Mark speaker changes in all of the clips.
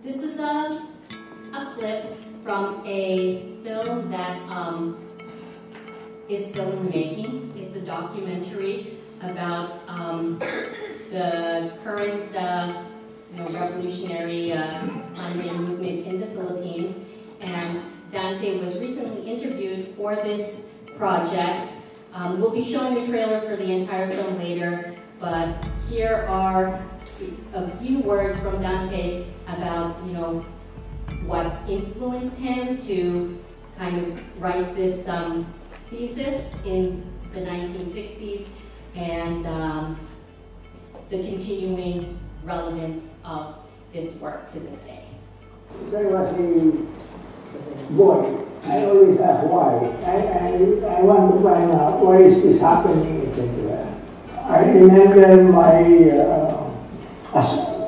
Speaker 1: This is a clip from a film that is still in the making. It's a documentary about the current revolutionary unwritten movement in the Philippines. And Dante was recently interviewed for this project. We'll be showing the trailer for the entire film later, but here are a few words from Dante about, what influenced him to kind of write this thesis in the 1960s and the continuing relevance of this work to this day.
Speaker 2: Since I was a boy, I always ask why. I want to find out why is this happening, etc. I remember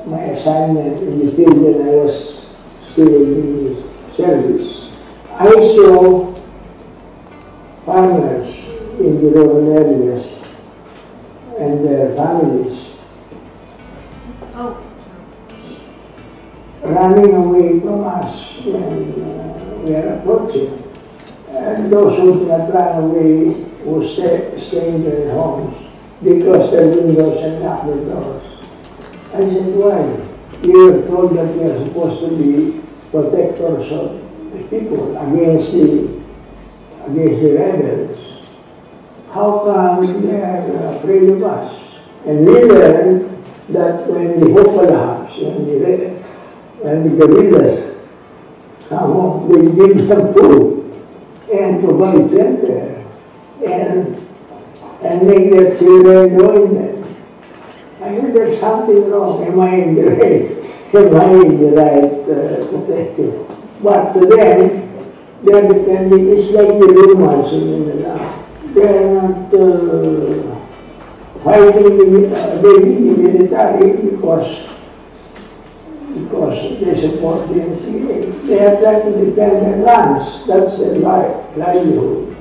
Speaker 2: my assignment in the field when I was still in the service. I saw farmers in the rural areas and their families running away from us when we are approaching. And those who did not run away would stay in their homes because their windows and locked their doors. I said, why? You were told that we are supposed to be protectors of the people against the rebels. How come they are afraid of us? And we learned that when the Hopalahs, when the guerrillas come home, they give them food and provide shelter and make their children join them. I heard there's something wrong. Am I in the right profession? But to them, they're depending. It's like the Romans in the land. They're not fighting the military because they support the NPA. They are trying to defend their lands. That's their livelihood.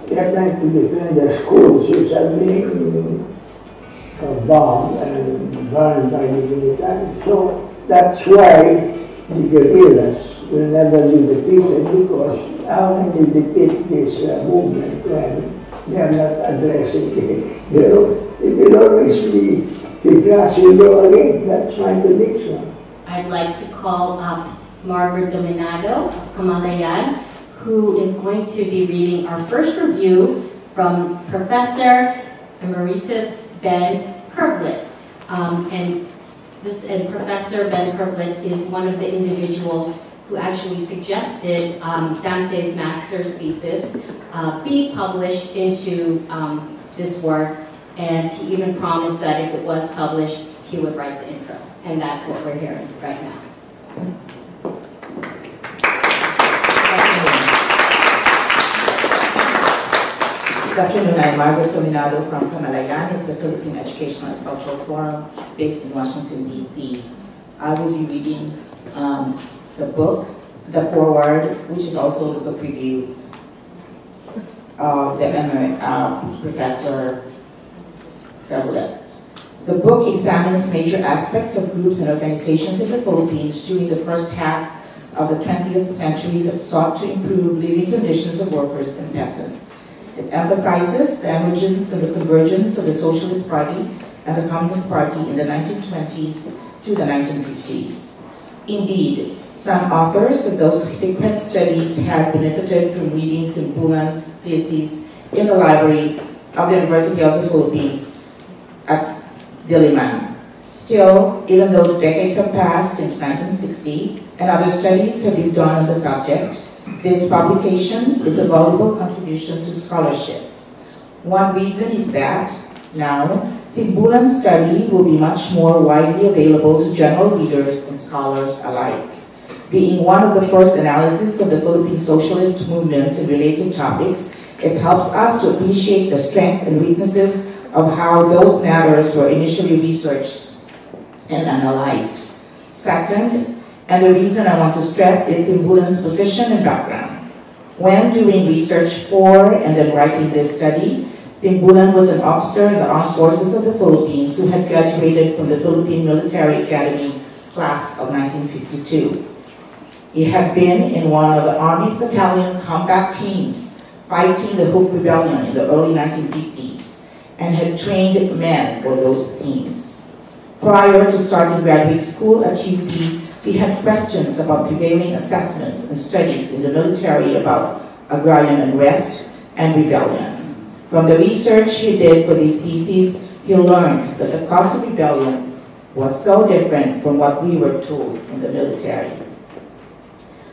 Speaker 2: They are trying to defend their schools, which are being bombed and burned by the military. So that's why the guerrillas will never be defeated, because how can they defeat this movement when they are not addressing the road? It will always be the grass will go again. That's my prediction.
Speaker 1: I'd like to call up Margaret Dominado of Camalayan, who is going to be reading our first review from Professor Emeritus Ben Kervlet. And Professor Ben Kervlet is one of the individuals who actually suggested Dante's master's thesis be published into this work, and he even promised that if it was published, he would write the intro. And that's what we're hearing right now.
Speaker 3: Good afternoon, I'm Margaret Dominado from Camalayan. It's the Philippine Educational and Cultural Forum based in Washington, D.C. I will be reading the book, the foreword, which is also the book review of the Professor Rafael. The book examines major aspects of groups and organizations in the Philippines during the first half of the 20th century that sought to improve living conditions of workers and peasants. It emphasizes the emergence and the convergence of the Socialist Party and the Communist Party in the 1920s to the 1950s. Indeed, some authors of those subsequent studies had benefited from reading Simbulan's thesis in the library of the University of the Philippines at Diliman. Still, even though decades have passed since 1960 and other studies have been done on the subject, this publication is a valuable contribution to scholarship. One reason is that, now, Simbulan's study will be much more widely available to general readers and scholars alike. Being one of the first analyses of the Philippine socialist movement and related topics, it helps us to appreciate the strengths and weaknesses of how those matters were initially researched and analyzed. Second, and the reason I want to stress, is Simbulan's position and background. When doing research for and then writing this study, Simbulan was an officer in the armed forces of the Philippines who had graduated from the Philippine Military Academy class of 1952. He had been in one of the Army's battalion combat teams fighting the Hoop Rebellion in the early 1950s and had trained men for those teams. Prior to starting graduate school at UP, he had questions about prevailing assessments and studies in the military about agrarian unrest and rebellion. From the research he did for these theses, he learned that the cause of rebellion was so different from what we were told in the military.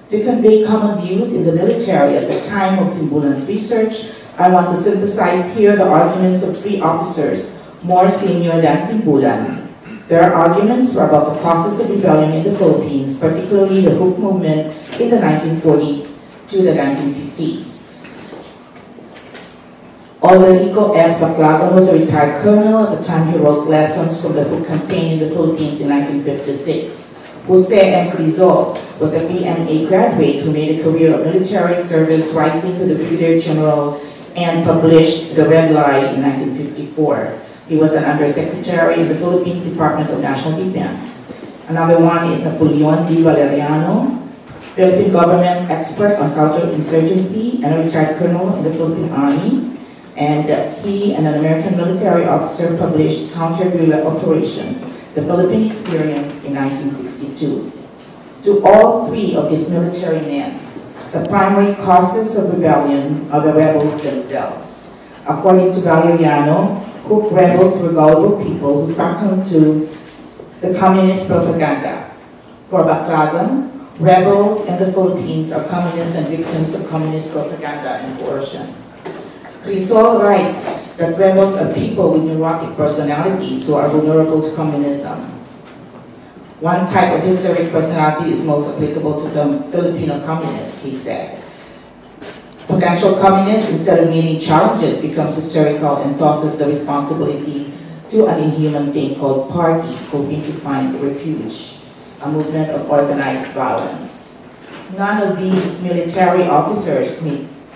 Speaker 3: To convey common views in the military at the time of Simbulan's research, I want to synthesize here the arguments of three officers, more senior than Simbulan. Their arguments were about the causes of rebellion in the Philippines, particularly the Hoop movement in the 1940s to the 1950s. Alverico S. Baclagan was a retired colonel. At the time he wrote lessons from the Hoop campaign in the Philippines in 1956. Jose M. Crizol was a BMA graduate who made a career of military service, rising to the Brigadier General, and published The Red Lie in 1954. He was an undersecretary in the Philippines Department of National Defense. Another one is Napoleon D. Valeriano, Philippine government expert on counter-insurgency and a retired colonel in the Philippine Army. And he and an American military officer published Counter-Guerrilla Operations, the Philippine Experience in 1962. To all three of these military men, the primary causes of rebellion are the rebels themselves. According to Valeriano, Hoop rebels were gullible people who succumbed to the communist propaganda. For Baclagan, rebels in the Philippines are communists and victims of communist propaganda and coercion. Crisol writes that rebels are people with neurotic personalities who are vulnerable to communism. One type of hysteric personality is most applicable to the Filipino communists, he said. Potential communists, instead of meeting challenges, becomes hysterical and tosses the responsibility to an inhuman thing called party, hoping to find refuge, a movement of organized violence. None of these military officers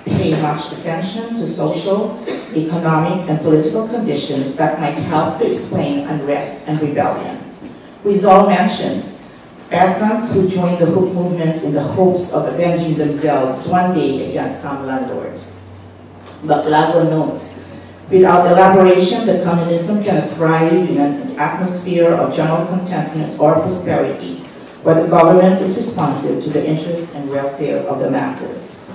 Speaker 3: pay much attention to social, economic, and political conditions that might help to explain unrest and rebellion. Rizal mentions peasants who joined the Hoop movement in the hopes of avenging themselves one day against some landlords. Baclagan notes, without elaboration, that communism cannot thrive in an atmosphere of general contentment or prosperity, where the government is responsive to the interests and welfare of the masses.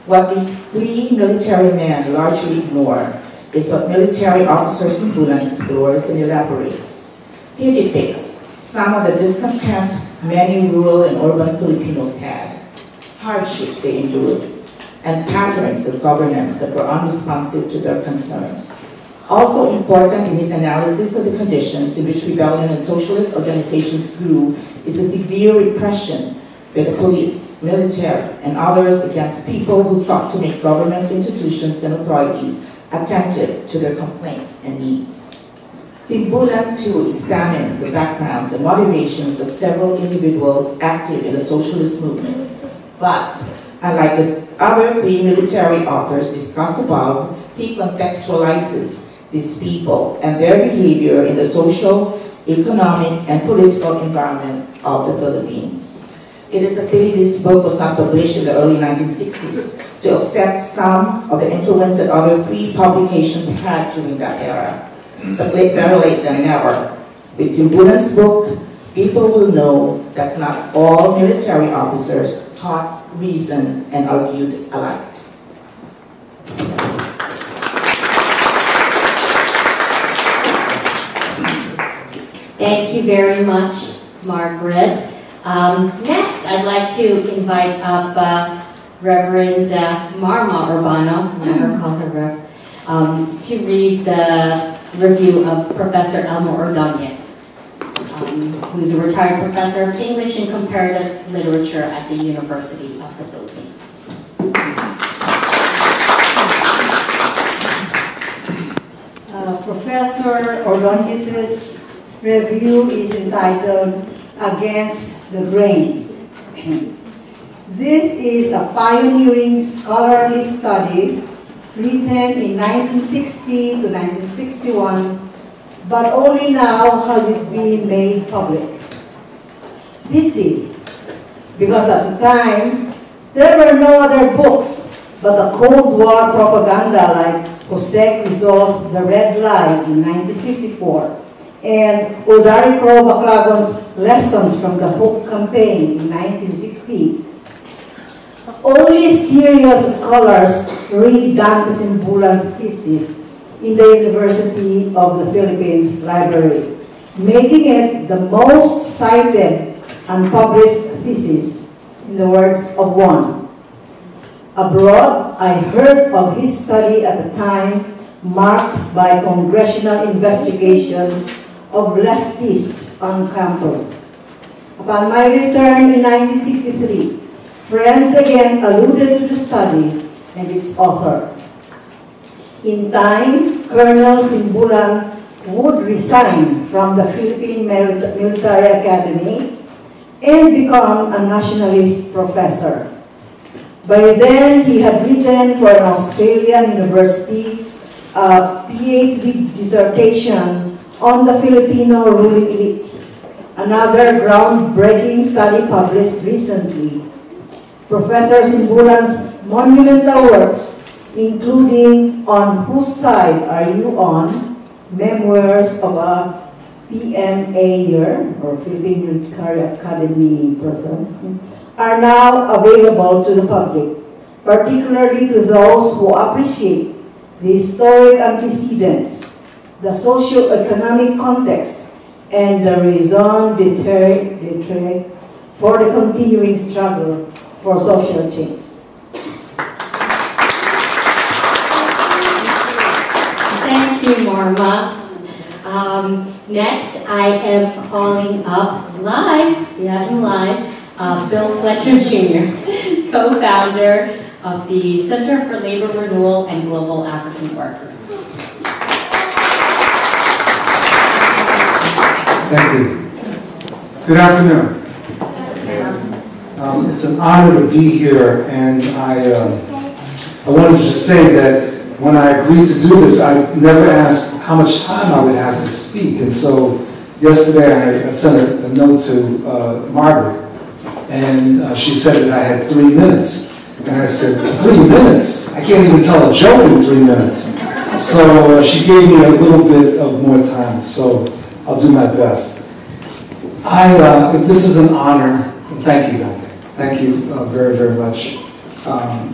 Speaker 3: What these three military men largely ignore is what military officer Simbulan explores and elaborates. He depicts some of the discontent many rural and urban Filipinos had, hardships they endured, and patterns of governance that were unresponsive to their concerns. Also important in his analysis of the conditions in which rebellion and socialist organizations grew is the severe repression by the police, military, and others against people who sought to make government institutions and authorities attentive to their complaints and needs. Simbulan, too, examines the backgrounds and motivations of several individuals active in the socialist movement. But, unlike the other three military authors discussed above, he contextualizes these people and their behavior in the social, economic, and political environment of the Philippines. It is a pity this book was not published in the early 1960s to offset some of the influence that other three publications had during that era. But better late than never. With Simbulan's book, people will know that not all military officers taught, reasoned, and argued alike.
Speaker 1: Thank you very much, Margaret. Next, I'd like to invite up Reverend Marma Urbano, never call her Rev, to read the review of Professor Elmo Ordonez, who's a retired professor of English and Comparative Literature at the University of the Philippines.
Speaker 4: Professor Ordonez's review is entitled Against the Grain. This is a pioneering scholarly study written in 1960 to 1961, but only now has it been made public. pity, because at the time, there were no other books but the Cold War propaganda like Jose Rizal's The Red Lie in 1954 and Udarico Baclagon's Lessons from the Hope Campaign in 1960. Only serious scholars read Dante Simbulan's thesis in the University of the Philippines Library, making it the most cited and published thesis, in the words of one. Abroad, I heard of his study at the time marked by congressional investigations of leftists on campus. Upon my return in 1963, friends again alluded to the study and its author. In time, Colonel Simbulan would resign from the Philippine Military Academy and become a nationalist professor. By then, he had written for an Australian university a PhD dissertation on the Filipino ruling elites, another groundbreaking study published recently. Professor Simbulan's monumental works, including On Whose Side Are You On? Memoirs of a PMA-er, or Philippine Military Academy person, are now available to the public, particularly to those who appreciate the historic antecedents, the socio-economic context, and the raison d'etre for the continuing struggle for social change.
Speaker 1: Thank you, Marma. Next, I am calling up live, Bill Fletcher Jr., co-founder of the Center for Labor Renewal and Global African Workers.
Speaker 5: Thank you. Good afternoon. It's an honor to be here, and I wanted to just say that when I agreed to do this, I never asked how much time I would have to speak, and so yesterday I sent a note to Margaret, and she said that I had 3 minutes, and I said, 3 minutes? I can't even tell a joke in 3 minutes. So she gave me a little bit of more time, so I'll do my best. This is an honor, and thank you, Dante. Thank you very, very much.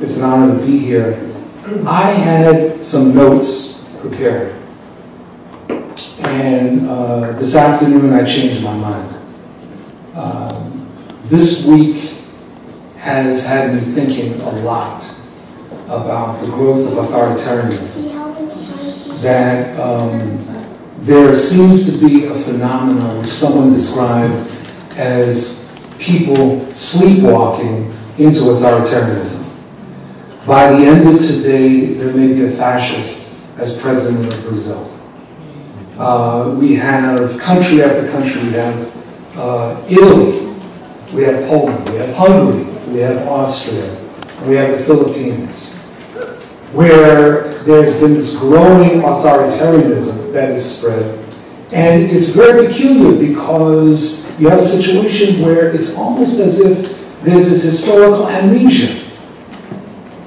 Speaker 5: It's an honor to be here. I had some notes prepared, and this afternoon I changed my mind. This week has had me thinking a lot about the growth of authoritarianism, that there seems to be a phenomenon which someone described as people sleepwalking into authoritarianism. By the end of today, there may be a fascist as president of Brazil. We have country after country. We have Italy, we have Poland, we have Hungary, we have Austria, and we have the Philippines, where there's been this growing authoritarianism that is spread. And it's very peculiar because you have a situation where it's almost as if there's this historical amnesia.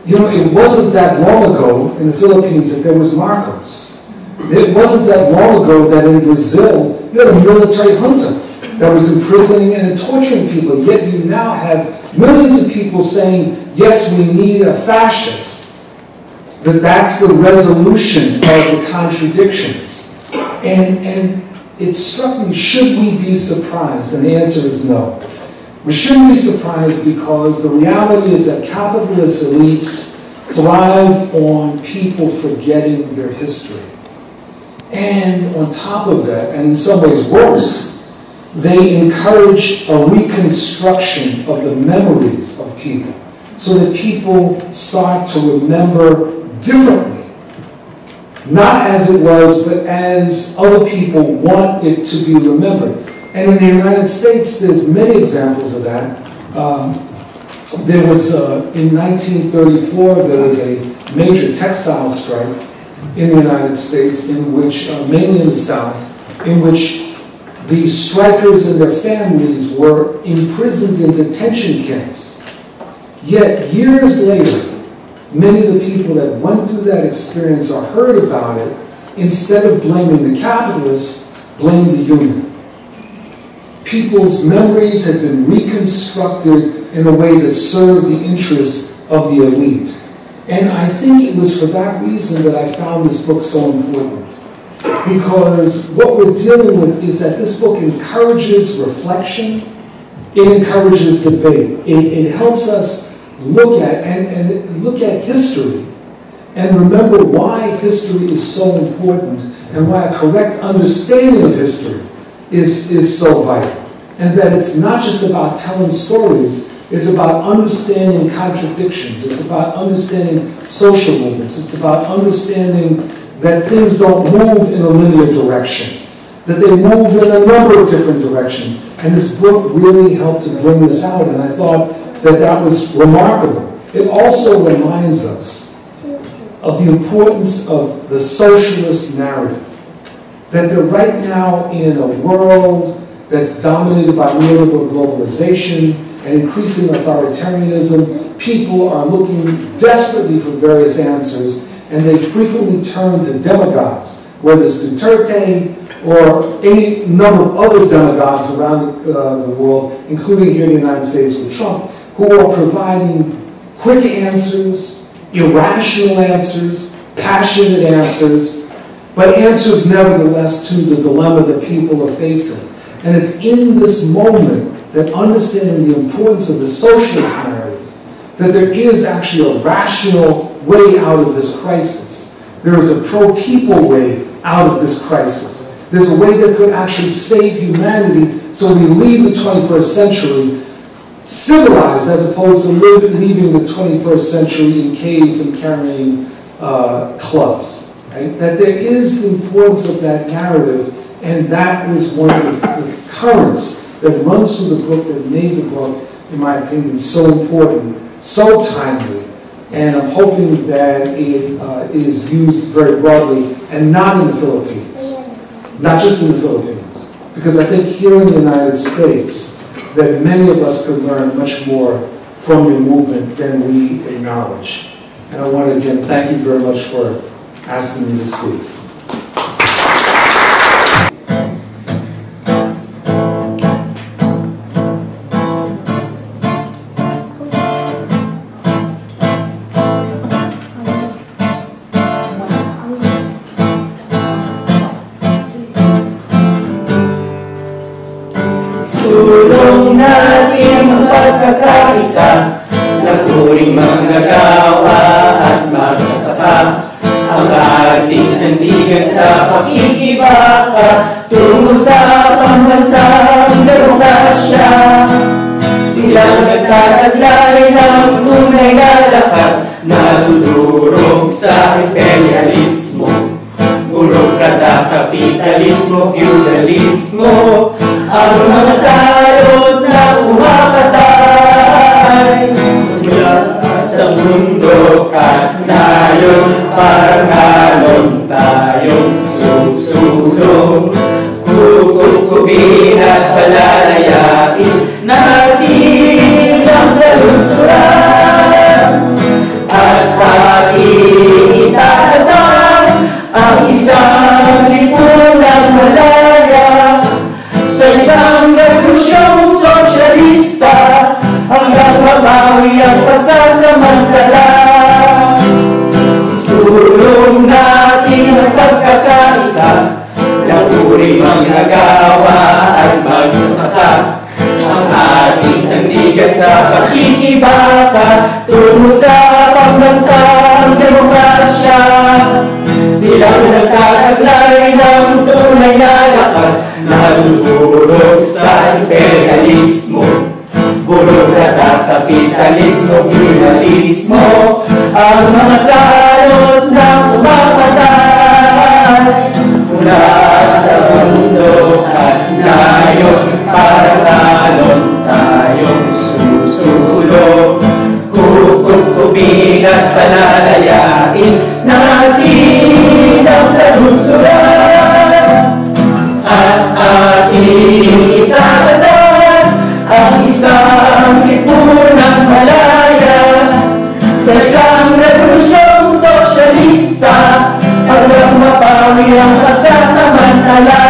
Speaker 5: You know, it wasn't that long ago in the Philippines that there was Marcos. It wasn't that long ago that in Brazil you had a military junta that was imprisoning and torturing people, yet you now have millions of people saying, yes, we need a fascist. That's the resolution of the contradictions. And it struck me, should we be surprised? And the answer is no. We shouldn't be surprised because the reality is that capitalist elites thrive on people forgetting their history. And on top of that, and in some ways worse, they encourage a reconstruction of the memories of people so that people start to remember differently. Not as it was, but as other people want it to be remembered. And in the United States, there's many examples of that. There was, in 1934, there was a major textile strike in the United States, in which, mainly in the South, in which the strikers and their families were imprisoned in detention camps. Yet years later, many of the people that went through that experience or heard about it, instead of blaming the capitalists, blamed the union. People's memories had been reconstructed in a way that served the interests of the elite. And I think it was for that reason that I found this book so important. Because what we're dealing with is that this book encourages reflection, it encourages debate, it helps us look at and look at history and remember why history is so important and why a correct understanding of history is so vital. And that it's not just about telling stories, it's about understanding contradictions, it's about understanding social movements, it's about understanding that things don't move in a linear direction, that they move in a number of different directions. And this book really helped to bring this out, and I thought that that was remarkable. It also reminds us of the importance of the socialist narrative, that they're right now in a world that's dominated by neoliberal globalization and increasing authoritarianism. People are looking desperately for various answers, and they frequently turn to demagogues, whether it's Duterte or any number of other demagogues around the world, including here in the United States with Trump, who are providing quick answers, irrational answers, passionate answers, but answers nevertheless to the dilemma that people are facing. And it's in this moment that understanding the importance of the socialist narrative, that there is actually a rational way out of this crisis. There is a pro-people way out of this crisis. There's a way that could actually save humanity so we leave the 21st century civilized as opposed to leaving the 21st century in caves and carrying clubs. Right? That there is the importance of that narrative, and that was one of the currents that runs through the book that made the book, in my opinion, so important, so timely, and I'm hoping that it is used very broadly, and not in the Philippines, not just in the Philippines, because I think here in the United States, that many of us could learn much more from your movement than we acknowledge. And I want to again thank you very much for asking me to speak.
Speaker 6: Tulong natin ang pagkakaisa ng uring manggagawa at magsasaka ang ating sandigan sa pakikibaka tungo sa pambansang demokrasya. Silang nagtataglay ng tunay na lakas na dudurog sa imperialismo, burokrata, kapitalismo, feudalismo, ang mga salot na umakatay mula sa mundo at ngayon parang alon tayong susulong, kukukubin at palalayain natin ang kalunsuran at ating itatag ang isang lipunang malaya sa isang revolusyong sosyalista hanggang mabawi ang pasasamantala. Sulong natin ang pagkakaisa ng uring manggagawa at magsasaka ang ating sandigan sa pakikibaka tungo sa pambansang demokrasya. Silang nagtataglay ng tunay na lakas na dudurog sa imperialismo, burokrata, kapitalismo, feudalismo, ang mga salot na umakatay mula sa mundo at ngayon parang alon tayong susulong, kukukubin at palalayain natin ang kalunsuran at ating isang lipunang malaya sa isang revolusyong sosyalista hanggang mapawi ang pasasamantala.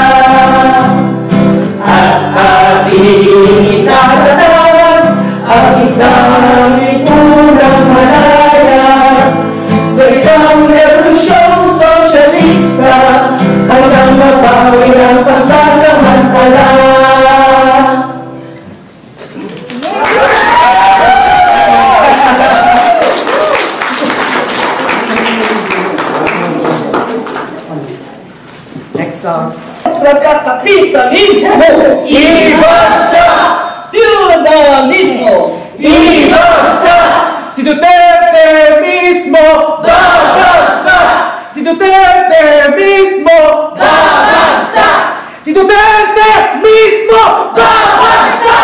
Speaker 6: At ating itatatag ang isang lipunang malaya sa isang revolusyong sosyalista hanggang mapawi ang pasasamantala.
Speaker 3: Next song.
Speaker 6: Kapitalismo, ibansa!
Speaker 7: Feudalismo,
Speaker 6: Ibansa! Si Duterte mismo, babansa! Si Duterte mismo, babansa! Si Duterte mismo, babansa!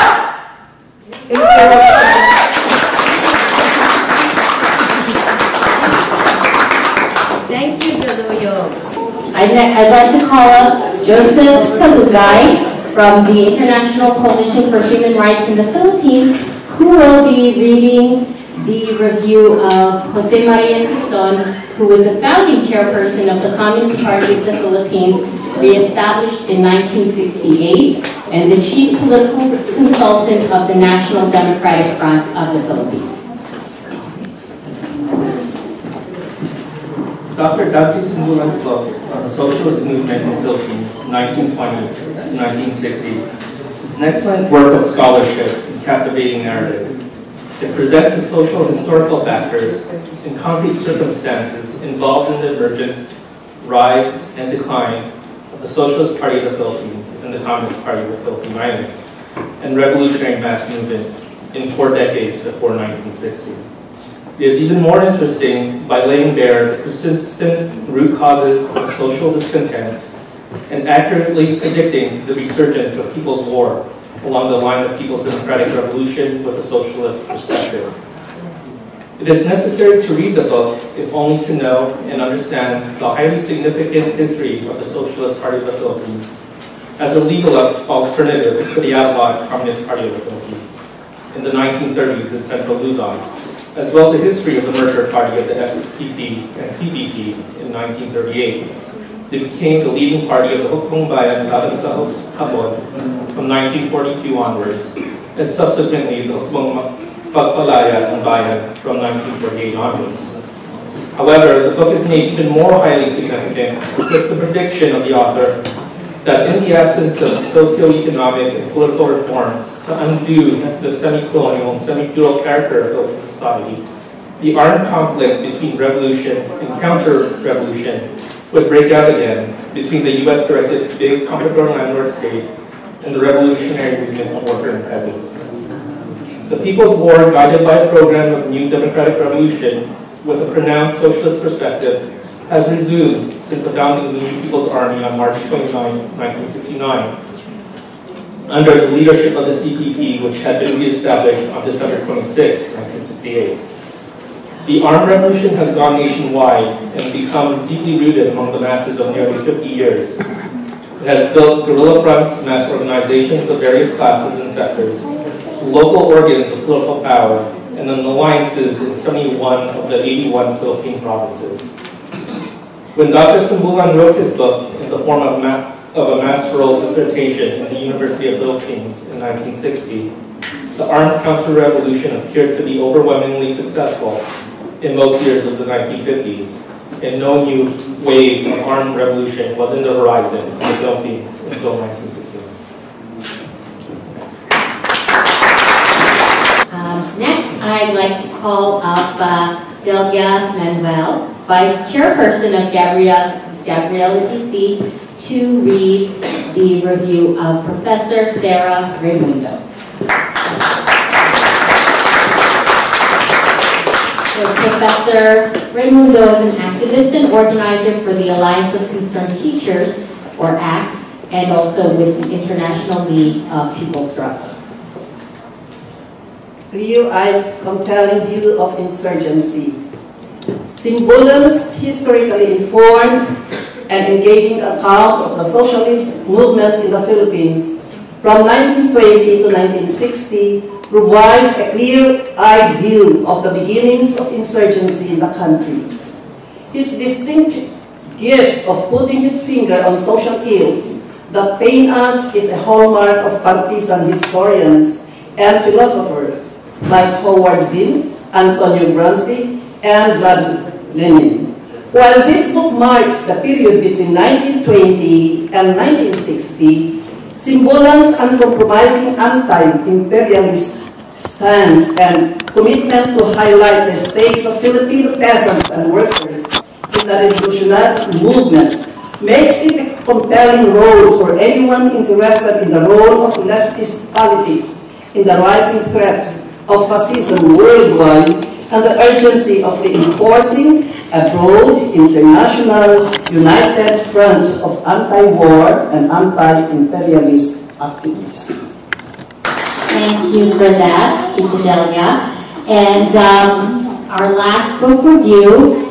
Speaker 1: Thank you, Galuyo. I'd like to call up Joseph Kalugay from the International Coalition for Human Rights in the Philippines, who will be reading the review of Jose Maria Sison, who was the founding chairperson of the Communist Party of the Philippines, reestablished in 1968, and the chief political consultant of the National Democratic Front of the Philippines.
Speaker 8: Dr. Dante Simbulan's book on the socialist movement in the Philippines, 1920 to 1960, is an excellent work of scholarship and captivating narrative. It presents the social and historical factors and concrete circumstances involved in the emergence, rise, and decline of the Socialist Party of the Philippines and the Communist Party of the Philippine Islands, and revolutionary mass movement in 4 decades before 1960. It is even more interesting by laying bare the persistent root causes of social discontent and accurately predicting the resurgence of People's War along the line of People's Democratic Revolution with a socialist perspective. It is necessary to read the book if only to know and understand the highly significant history of the Socialist Party of the Philippines as a legal alternative to the outlawed Communist Party of the Philippines in the 1930s in Central Luzon, as well as the history of the merger party of the SPP and CPP in 1938. They became the leading party of the Hukbong Bayan Laban sa Hapon from 1942 onwards, and subsequently the Hukbong Pagpalaya ng Bayan from 1948 onwards. However, the book is made even more highly significant with the prediction of the author that in the absence of socio-economic and political reforms to undo the semi-colonial and semi-feudal character of Philippine society, the armed conflict between revolution and counter-revolution would break out again between the US-directed big comprador landlord state and the revolutionary movement of worker and peasants. The People's War, guided by a program of new democratic revolution with a pronounced socialist perspective, has resumed since the founding of the New People's Army on March 29, 1969, under the leadership of the CPP, which had been reestablished on December 26, 1968. The armed revolution has gone nationwide and become deeply rooted among the masses of nearly 50 years. It has built guerrilla fronts, mass organizations of various classes and sectors, local organs of political power, and then alliances in 71 of the 81 Philippine provinces. When Dr. Simbulan wrote his book in the form of a master's dissertation at the University of Philippines in 1960, the armed counter-revolution appeared to be overwhelmingly successful in most years of the 1950s, and no new wave of armed revolution was in the horizon in the Philippines until 1969.
Speaker 1: Next, I'd like to call up Delia Manuel, Vice Chairperson of Gabriela DC, to read the review of Professor Sarah Raimundo. So Professor Raimundo is an activist and organizer for the Alliance of Concerned Teachers, or ACT, and also with the International League of People's Struggles.
Speaker 9: Clear-eyed, compelling view of insurgency. Simbulan's historically informed and engaging account of the socialist movement in the Philippines from 1920 to 1960 provides a clear-eyed view of the beginnings of insurgency in the country. His distinct gift of putting his finger on social ills that pain us is a hallmark of partisan historians and philosophers like Howard Zinn, Antonio Gramsci, and Vladimir Lenin. While this book marks the period between 1920 and 1960, Simbulan's uncompromising anti-imperialist stance and commitment to highlight the stakes of Filipino peasants and workers in the revolutionary movement makes it a compelling role for anyone interested in the role of leftist politics in the rising threat of fascism worldwide and the urgency of reinforcing a broad international united front of anti-war and anti-imperialist activists.
Speaker 1: Thank you for that, Tita Delia. And our last book review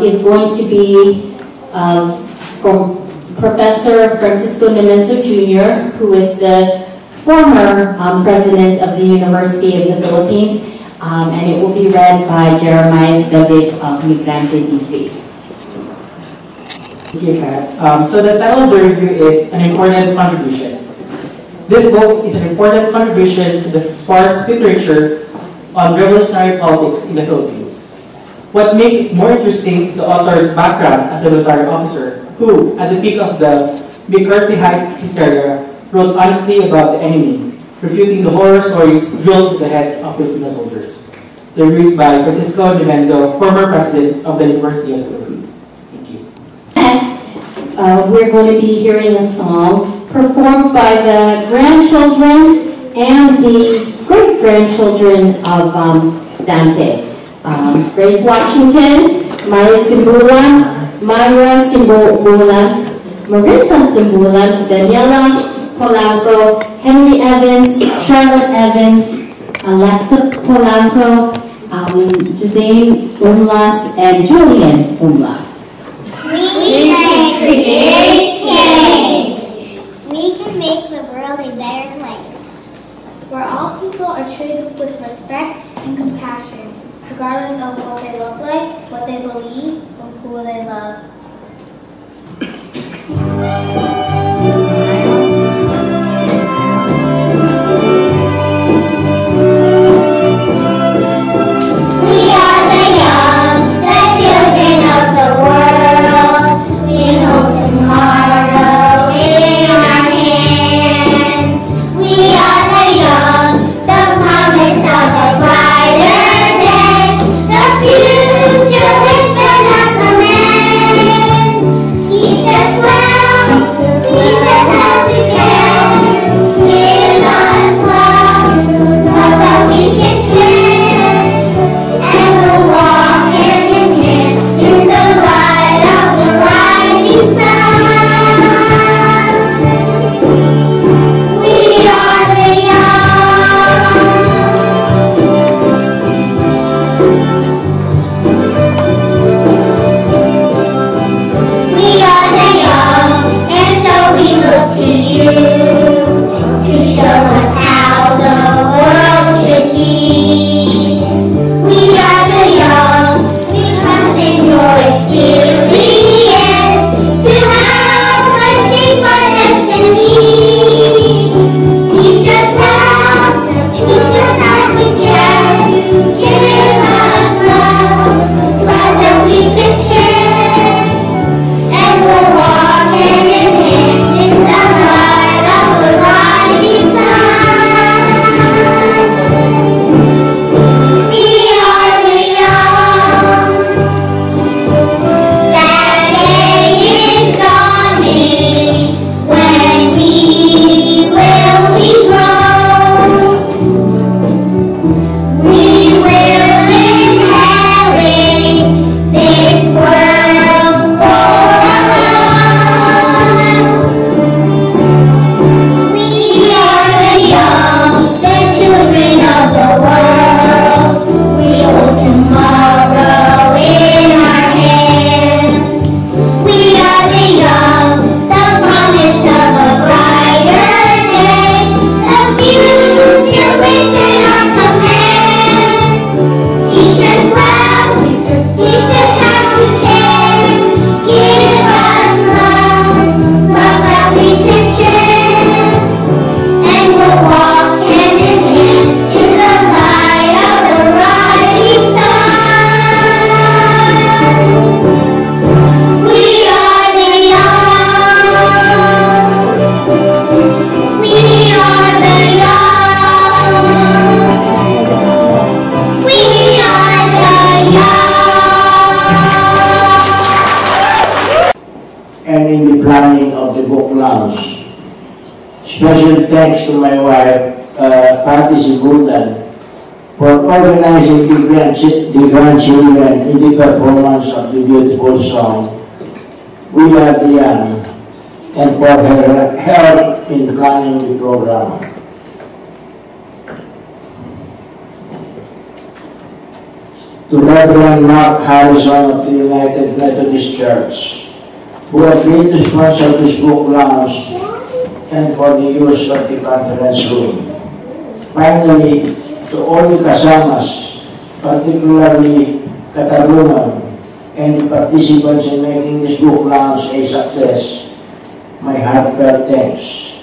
Speaker 1: is going to be from Professor Francisco Nemenzo Jr., who is the former president of the University of the Philippines, and it will be read by Jeremiah David of Migrante, DC.
Speaker 6: Thank you, Kat. So the title of the review is An Important Contribution. This book is an important contribution to the sparse literature on revolutionary politics in the Philippines. What makes it more interesting is the author's background as a military officer who, at the peak of the McCarthyite hysteria, wrote honestly about the enemy, refuting the horror stories drilled to the heads of Filipino soldiers. The review is by Francisco Nemenzo, former president of the University of the Philippines. Thank you.
Speaker 1: Next, we're going to be hearing a song performed by the grandchildren and the great-grandchildren of Dante. Grace Washington, Myra Simbulan, Marissa Simbulan, Daniela Polanco, Henry Evans, Charlotte Evans, Alexa Polanco, Jazane Umlas, and Julian Umlas.
Speaker 7: We can create change. We can make the world a better place, where all people are treated with respect and compassion, regardless of what they look like, what they believe, or who they love. Teach us well.
Speaker 10: Lounge. Special thanks to my wife, Marx Simbulan, for organizing the grandchildren in the performance of the beautiful song, We Are the Young, and for her help in planning the program. To Reverend Mark Harrison of the United Methodist Church, who agreed to sponsor this book launch and for the use of the conference room. Finally, to all the kasamas, particularly Katarungan, and the participants in making this book launch a success, my heartfelt thanks.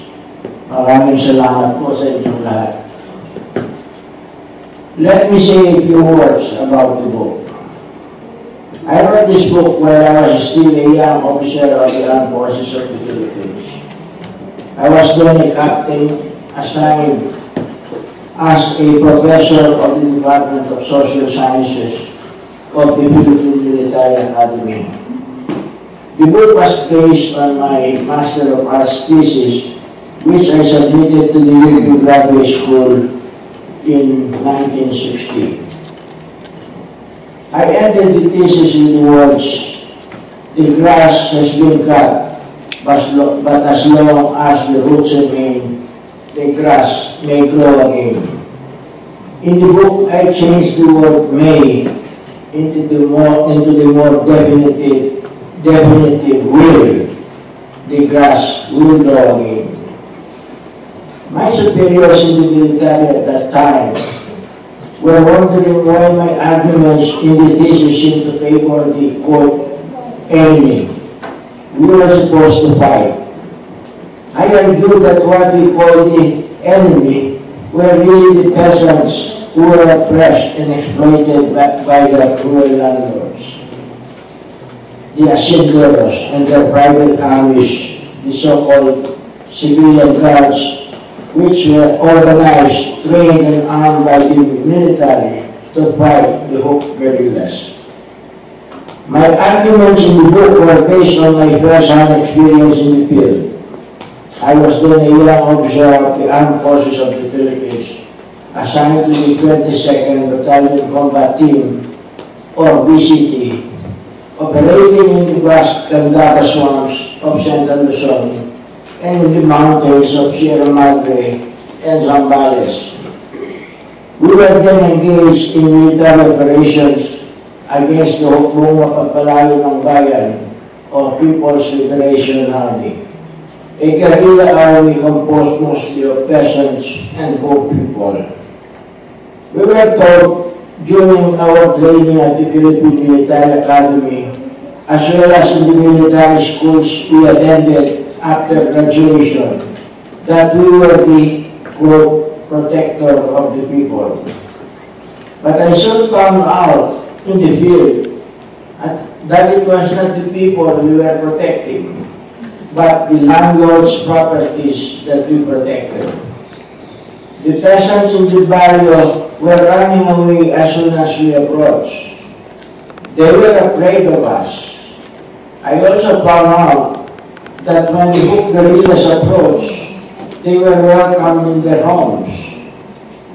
Speaker 10: Maraming salamat po sa inyong lahat. Let me say a few words about the book. I wrote this book when I was still a young officer of the Armed Forces of the Philippines. I was then a captain assigned as a professor of the Department of Social Sciences of the Philippine Military Academy. The book was based on my Master of Arts thesis, which I submitted to the Philippine Graduate School in 1960. I ended the thesis with the words, "The grass has been cut, but as long as the roots remain, the grass may grow again." In the book, I changed the word "may" into the more definitive "will." The grass will grow again. My superiors in the military at that time were wondering why my arguments in the thesis seemed to favor the, quote, enemy we were supposed to fight. I argued that what we call the enemy were really the peasants who were oppressed and exploited by their cruel landlords. The assemblers and their private armies, the so-called civilian guards, which were organized, trained, and armed by the military to fight the Hope guerrillas. My arguments in the book were based on my first-hand experience in the field. I was then a young officer of the Armed Forces of the Philippines, assigned to the 22nd Battalion Combat Team, or BCT, operating in the vast Candaba swamps of Central Luzon and in the mountains of Sierra Madre and Zambales. We were then engaged in military operations against the Hukbong Mapagpalayo ng Bayan, or People's Liberation Army, a guerrilla army composed mostly of peasants and poor people. We were taught during our training at the Philippine Military Academy, as well as in the military schools we attended after graduation, that we were the, quote, protector of the people. But I soon found out in the field that it was not the people we were protecting, but the landlord's properties that we protected. The peasants in the barrio were running away as soon as we approached. They were afraid of us. I also found out that when the Hope guerrillas approached, they were welcomed in their homes,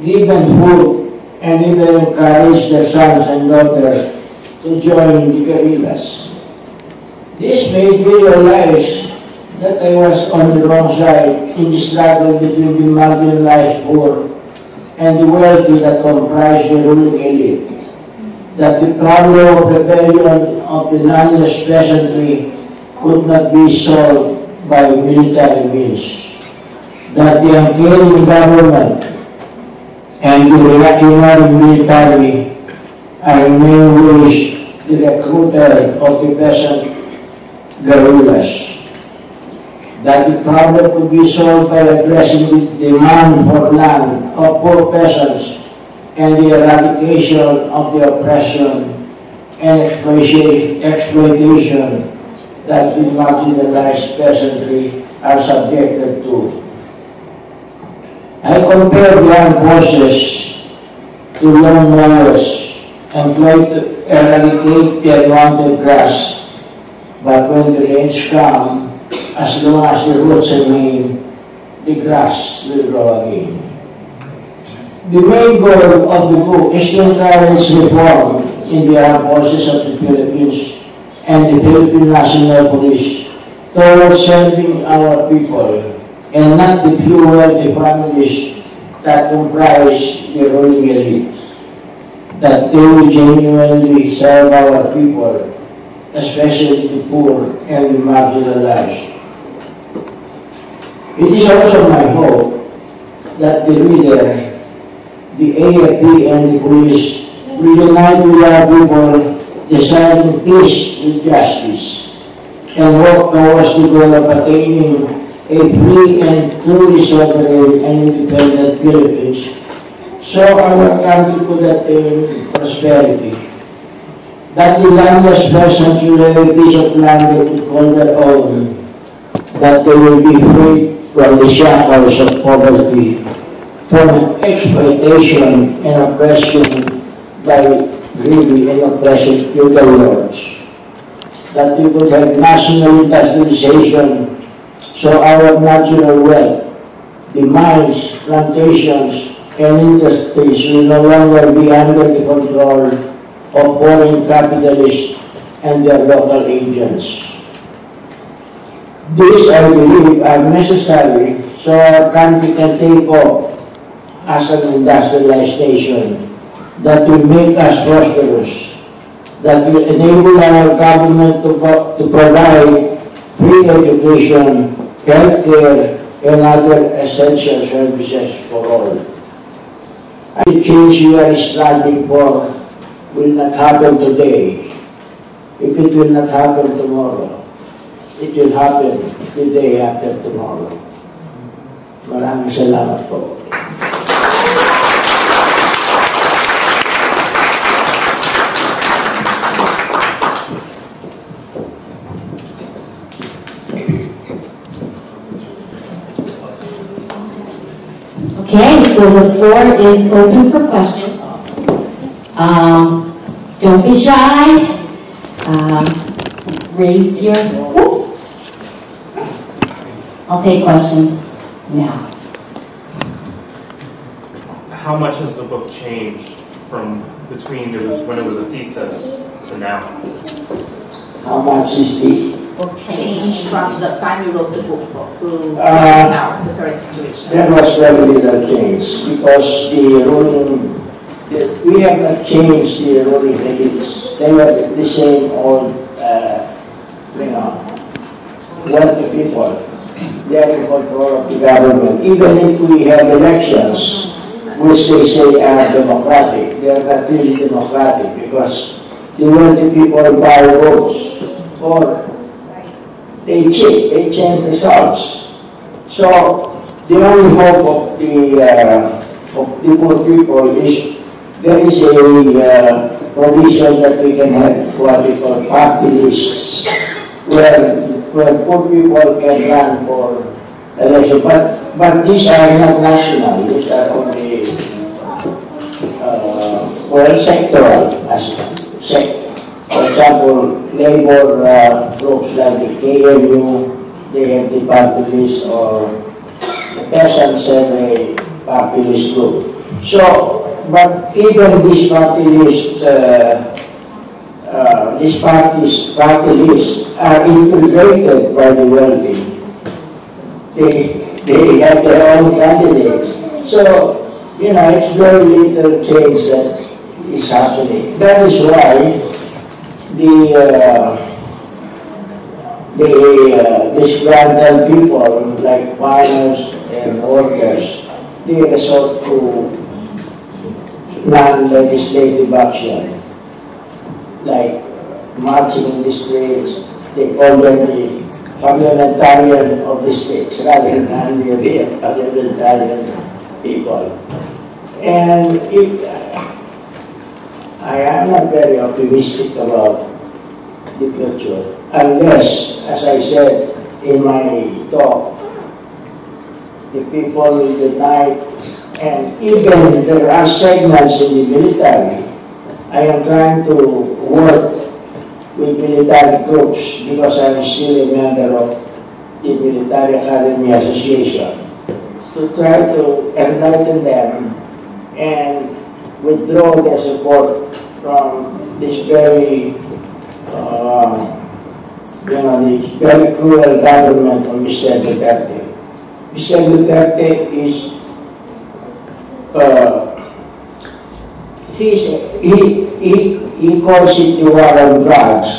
Speaker 10: given food, and even encouraged their sons and daughters to join the guerrillas. This made me realize that I was on the wrong side in the struggle between the marginalized poor and the wealthy that comprised the ruling elite, that the problem of rebellion of the landless peasantry could not be solved by military means, that the uncaring government and the reactionary military are in many ways the recruiter of the peasant guerrillas, that the problem could be solved by addressing the demand for land of poor peasants and the eradication of the oppression and exploitation that the marginalized peasantry are subjected to. I compare the armed forces to lawn mowers employed to eradicate the unwanted grass, but when the rains come, as long as the roots remain, the grass will grow again. The main goal of the book is to encourage reform in the armed forces of the Philippines and the Philippine National Police towards serving our people and not the few wealthy families that comprise the ruling elite. That they will genuinely serve our people, especially the poor and the marginalized. It is also my hope that the reader, the AFP and the police will unite with our people desiring peace with justice and work towards the goal of attaining a free and truly sovereign and independent Philippines, so our country could attain prosperity. That the landless persons will have a piece of land they could call their own, that they will be free from the shackles of poverty, from exploitation and oppression by greedy and oppressive feudal lords. That we could have national industrialization, so our natural wealth, the mines, plantations, and industries will no longer be under the control of foreign capitalists and their local agents. These, I believe, are necessary so our country can take off as an industrialized nation that will make us prosperous, that will enable our government to provide free education, healthcare, and other essential services for all. The change we are striving for will not happen today. If it will not happen tomorrow, it will happen the day after tomorrow. Maraming salamat po.
Speaker 1: Okay, so the floor is open for questions. Don't be shy. Raise your, whoops. I'll take questions now.
Speaker 11: How much has the book changed from between when it was a thesis to now?
Speaker 10: How much is the
Speaker 3: Or changed from the time you wrote the book to now, the current situation?
Speaker 10: There was very little change because we have not changed the ruling elites. They were the same old, wealthy people. They are in control of the government. Even if we have elections, which they say are democratic, they are not really democratic because the wealthy people buy votes or they cheat, they change the results. So the only hope of the poor people is there is a provision that we can have what we call party lists, where poor people can run for election. But these are not national, these are only sectoral aspects. For example, labor groups like the KMU, they have the party list, or the peasants have a party list group. So, but even these party lists, party lists are infiltrated by the wealthy. They have their own candidates. So, it's very little change that is happening. That is why the disgruntled people like farmers and workers, they resort to non-legislative action, like marching in the streets. They call them the parliamentarian of the states rather than the parliamentarian people. And I am not very optimistic about the future, unless, as I said in my talk, the people will unite, and even there are segments in the military. I am trying to work with military groups because I am still a member of the Military Academy Association to try to enlighten them and withdraw their support from this very, this very cruel government of Mr. Duterte. Mr. Duterte is, he calls it the war on drugs,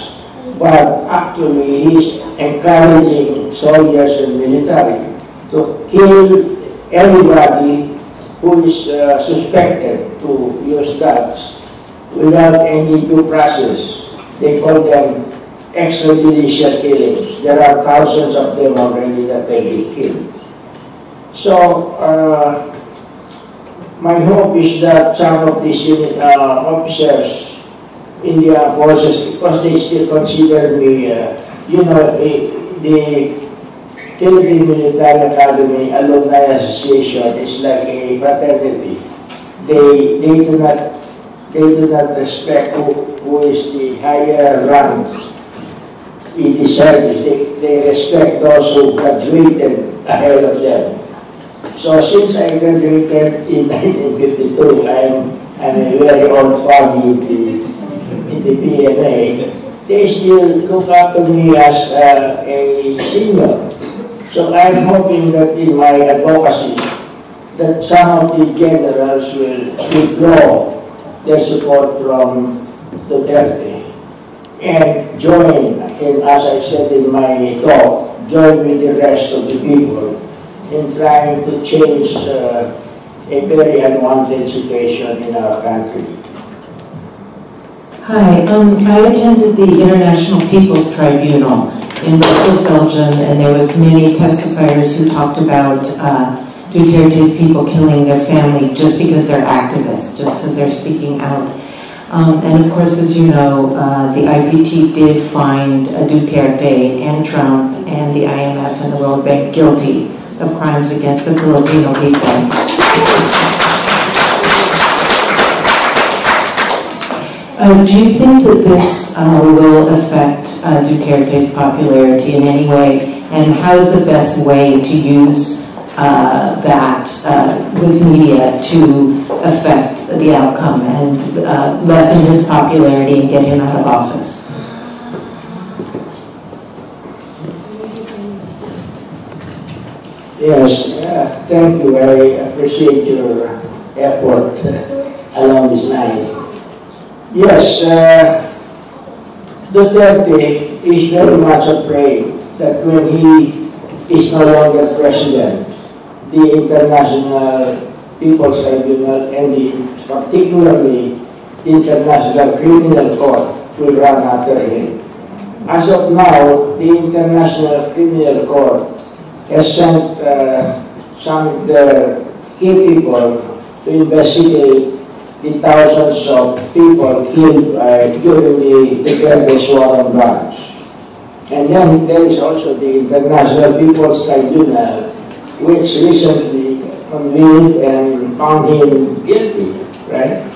Speaker 10: but actually he's encouraging soldiers and military to kill everybody who is suspected to use drugs without any due process. They call them extrajudicial killings. There are thousands of them already that have been killed. So, my hope is that some of these officers in the armed forces, because they still consider me, the Philippine Military Academy Alumni Association is like a fraternity. They do not respect who is the higher rank in the service. They respect those who graduated ahead of them. So since I graduated in 1952, I'm a very old farm in the PMA. They still look up to me as a senior. So I'm hoping that in my advocacy, that some of the generals will withdraw their support from Duterte and join, and as I said in my talk, join with the rest of the people in trying to change a very unwanted situation in our country.
Speaker 12: Hi, I attended the International People's Tribunal in Brussels, Belgium, and there was many testifiers who talked about Duterte's people killing their family just because they're activists, just because they're speaking out. And of course, as you know, the IPT did find Duterte and Trump and the IMF and the World Bank guilty of crimes against the Filipino people. Do you think that this will affect Duterte's popularity in any way? And how is the best way to use that with media to affect the outcome and lessen his popularity and get him out of office?
Speaker 10: Yes, thank you. I appreciate your effort along this line. Yes, Duterte is very much afraid that when he is no longer president, the International People's Tribunal and particularly the International Criminal Court will run after him. As of now, the International Criminal Court has sent some of their key people to investigate the thousands of people killed during the Duterte's war on drugs. And then there is also the International People's Tribunal, which recently convened and found him guilty, right?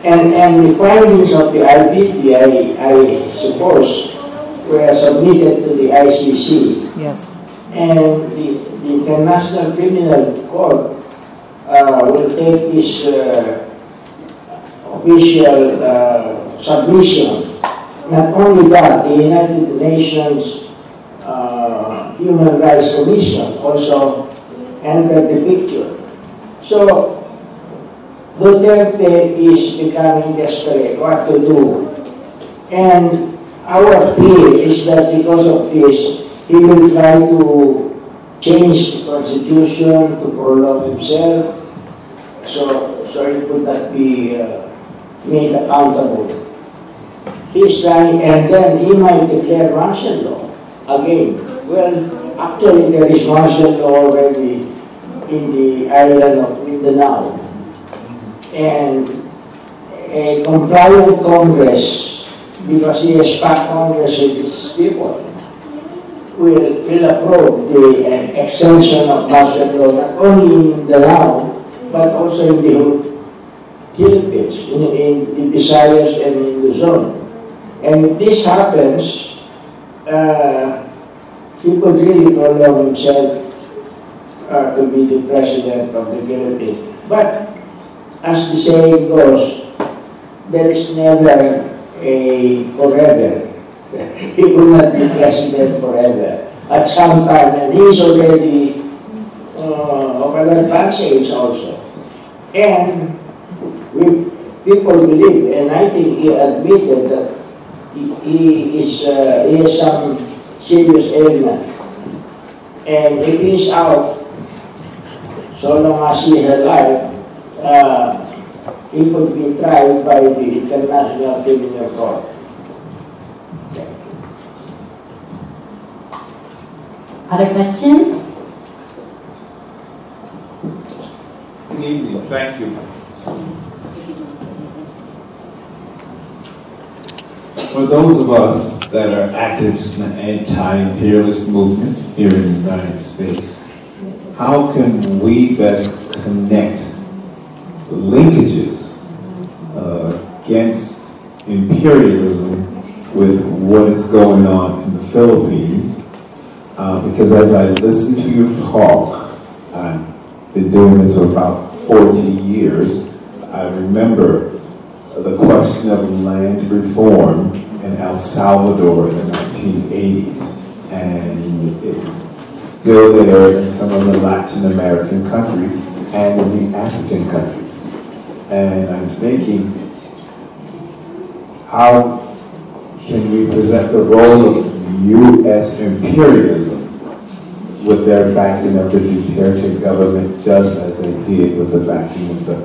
Speaker 10: And the findings of the IPT, I suppose, were submitted to the ICC.
Speaker 12: Yes.
Speaker 10: And the International Criminal Court will take this official submission. Not only that, the United Nations Human Rights Commission also entered the picture. So Duterte is becoming desperate what to do. And our fear is that because of this, he will try to change the constitution to prolong himself so he could not be made accountable. He's trying, and then he might declare martial law again. Well, actually there is martial law already in the island of Mindanao. And a compliant Congress, because he has packed Congress with its people, will approve the extension of martial law not only in Mindanao, but also in the Philippines, in the Visayas and in Luzon. And if this happens, he could really prolong himself to be the president of the Philippines. But as the saying goes, there is never a forever. He will not be president forever. At some time, and he's already of an advanced age also. And people believe, and I think he admitted that he has some serious ailment. And if he's out, so long as he has life, he could be tried by the International Criminal Court.
Speaker 1: Other questions?
Speaker 13: Good evening, thank you. For those of us that are activists in the anti-imperialist movement here in the United States, how can we best connect the linkages against imperialism with what is going on in the Philippines? Because as I listen to your talk, I've been doing this for about 40 years, I remember the question of land reform in El Salvador in the 1980s, and it's still there in some of the Latin American countries and in the African countries. And I'm thinking, how can we present the role of U.S. imperialism with their backing of the Duterte government, just as they did with the backing of the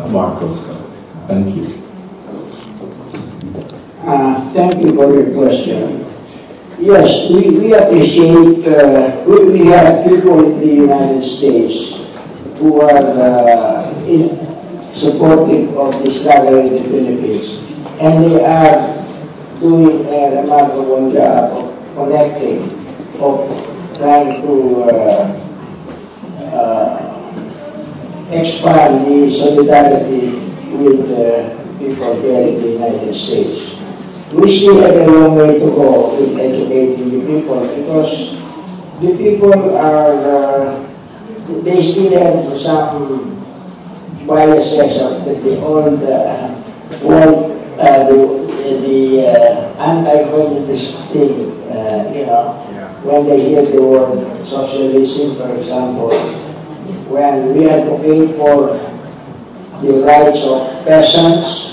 Speaker 13: Marcos government? Thank you.
Speaker 10: Thank you for your question. Yes, we appreciate, we have people in the United States who are supportive of the struggle in the Philippines. And they are doing a remarkable job of connecting, of trying to expand the solidarity with people here in the United States. We still have a long way to go with educating the people, because the people are, they still have some biases of the old world, the anti-communist thing, you know, when they hear the word socialism, for example, when we advocate for the rights of peasants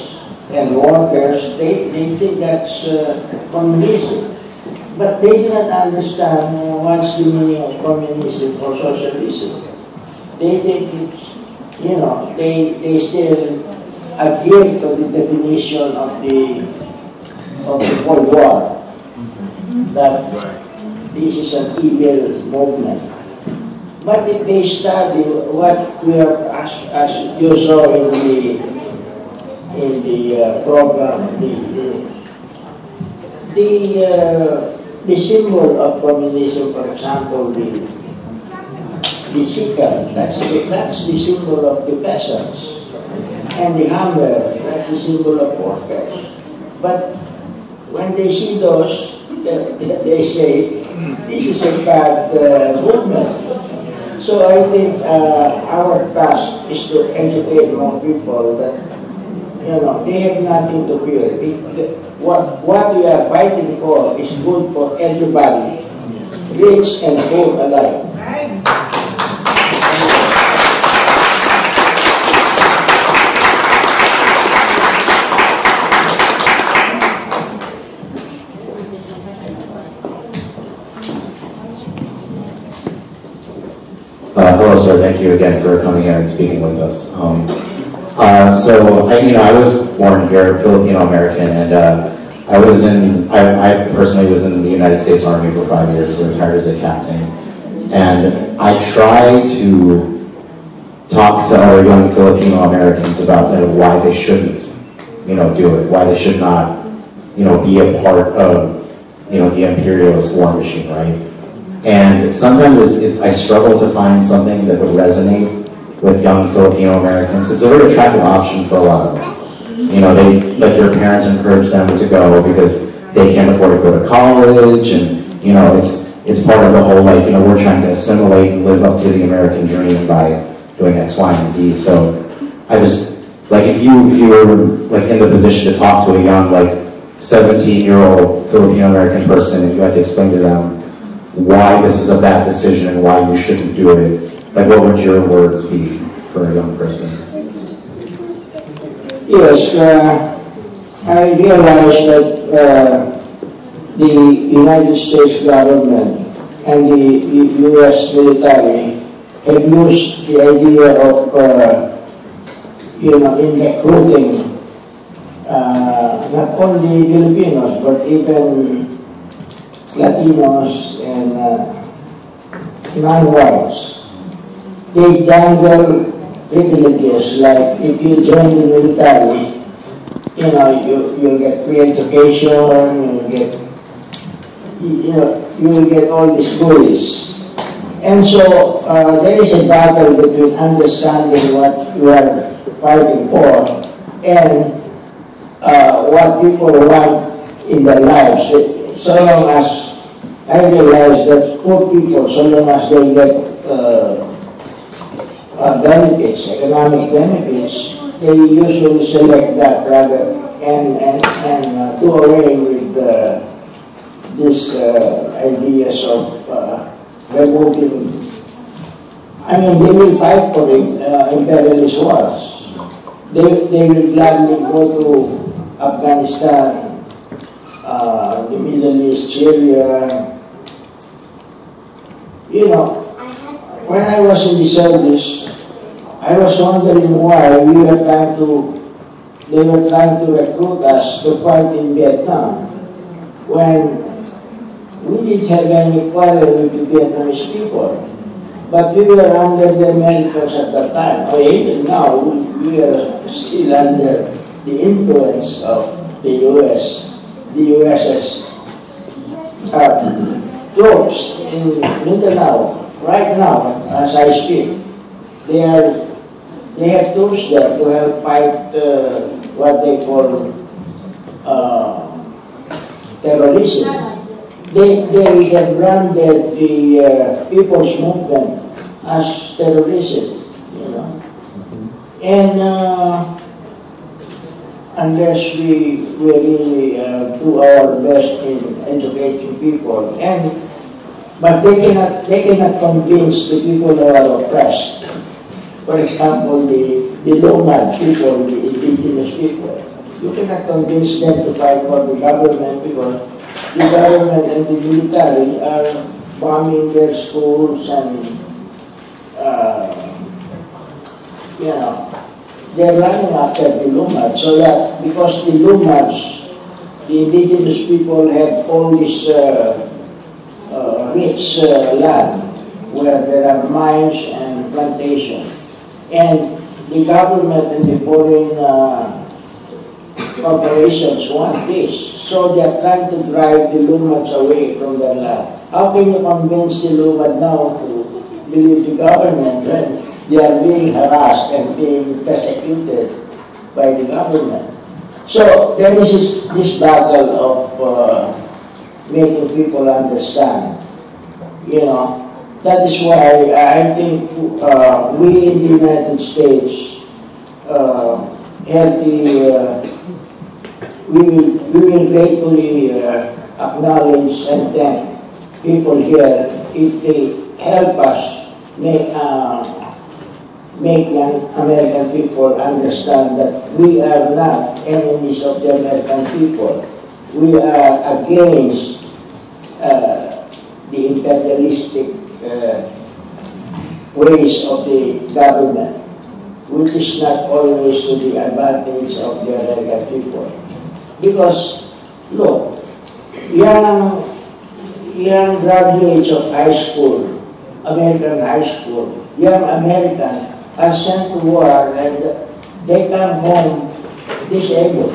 Speaker 10: and workers, they think that's communism. But they do not understand what's the meaning of communism or socialism. They think it's, you know, they still adhere to the definition of the Cold War, that this is an evil movement. But if they study what we are, as you saw in the program, the symbol of communism, for example, the sickle, that's the symbol of the peasants. And the hammer, that's the symbol of workers. But when they see those, they say, this is a bad movement. So I think our task is to educate more people that, you know, they have nothing to fear. What we are fighting for is good for everybody, rich and poor alike.
Speaker 14: Hello, sir. Thank you again for coming here and speaking with us. I was born here, Filipino American, and I personally was in the United States Army for 5 years. I retired as a captain, and I try to talk to other young Filipino Americans about why they shouldn't, do it, why they should not, be a part of, the imperialist war machine, right? And sometimes I struggle to find something that would resonate with young Filipino Americans. It's a very attractive option for a lot of them. They let their parents encourage them to go because they can't afford to go to college, and you know, it's part of the whole, like, you know, we're trying to assimilate and live up to the American dream by doing X, Y, and Z. So I just, like, if you were, like, in the position to talk to a young, like, 17-year-old Filipino American person, and you had to explain to them why this is a bad decision and why you shouldn't do it, like, what would your words be for a young person?
Speaker 10: Yes, I realize that the United States government and the U.S. military have used the idea of, you know, in recruiting not only Filipinos but even Latinos and non-whites. They dangle privileges, like if you join the military, you know, you get free education, you will get all these goodies. And so there is a battle between understanding what you are fighting for and what people want in their lives. So long as I realize that poor people, so long as they get benefits, economic benefits, they usually select that rather and do away with these ideas of removing. I mean, they will fight for imperialist wars. They will gladly go to Afghanistan, the Middle East, Syria. You know, when I was in the service, I was wondering why they were trying to recruit us to fight in Vietnam when we didn't have any quarrel with the Vietnamese people. But we were under the Americans at that time. Or even now, we are still under the influence of the U.S. The U.S.'s troops in Mindanao. Right now, as I speak, they have troops there to help fight what they call terrorism. They have branded the people's movement as terrorism, you know. And unless we really do our best in educating people, but they cannot convince the people who are oppressed. For example, the nomad people, the indigenous people. You cannot convince them to fight for the government because the government and the military are bombing their schools and, you know, they're running after the nomads. So that because the nomads, the indigenous people have all this rich land where there are mines and plantations. And the government and the foreign corporations want this. So they are trying to drive the nomads away from their land. How can you convince the nomad now to believe the government when they are being harassed and being persecuted by the government? So there is this battle of making people understand. You know, that is why I think we in the United States have the we will gratefully acknowledge and thank people here if they help us make young American people understand that we are not enemies of the American people. We are against the imperialistic ways of the government, which is not always to the advantage of the American people. Because, look, young graduates of high school, American high school, young Americans are sent to war and they come home disabled.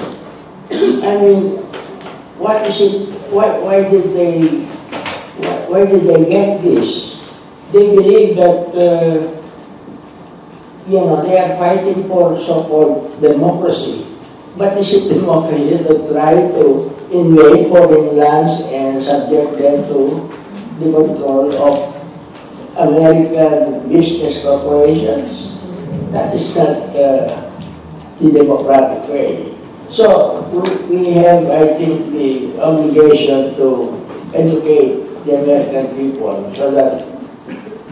Speaker 10: I mean, what is it? Why did they get this? They believe that you know, they are fighting for so-called democracy. But is it democracy to try to invade foreign lands and subject them to the control of American business corporations. That is not the democratic way. So we have, I think, the obligation to educate the American people so that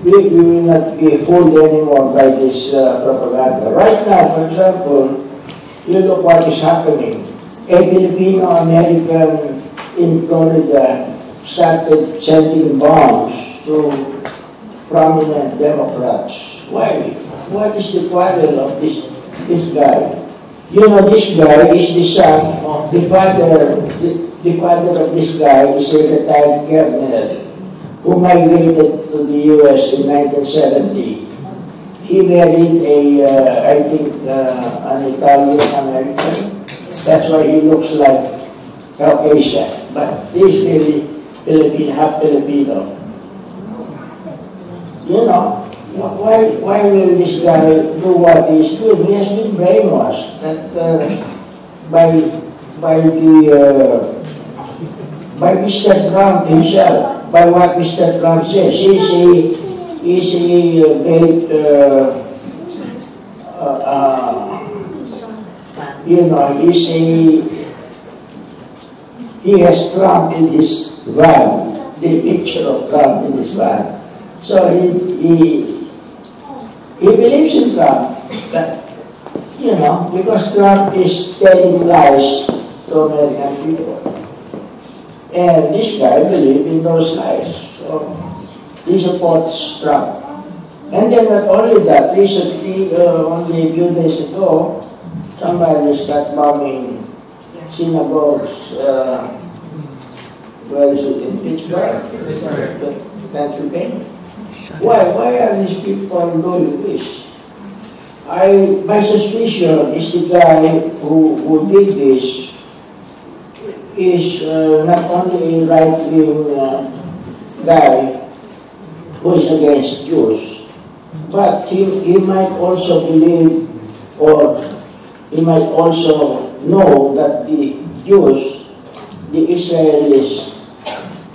Speaker 10: we will not be fooled anymore by this propaganda. Right now, for example, you look what is happening. A Filipino-American in Florida started sending bombs to prominent Democrats. Why? What is the quarrel of this guy? You know, this guy is the son of the father. The father of this guy is a retired colonel who migrated to the U.S. in 1970. He married I think, an Italian-American. That's why he looks like Caucasian. But he's really Filipino, half Filipino. You know, why will this guy do what he's doing? He has been brainwashed that by Mr. Trump himself, by what Mr. Trump says. He's a great, you know, he has Trump in his van, the picture of Trump in his van. So he believes in Trump, but, you know, because Trump is telling lies to American people. And this guy believes in those lies. So he supports Trump. And then not only that, recently, only a few days ago, somebody started bombing synagogues, where is it, in Pittsburgh, Pennsylvania. Why are these people doing this? My suspicion is the guy who did this is not only a right-wing guy who is against Jews, but he might also believe, or he might also know that the Jews, the Israelis,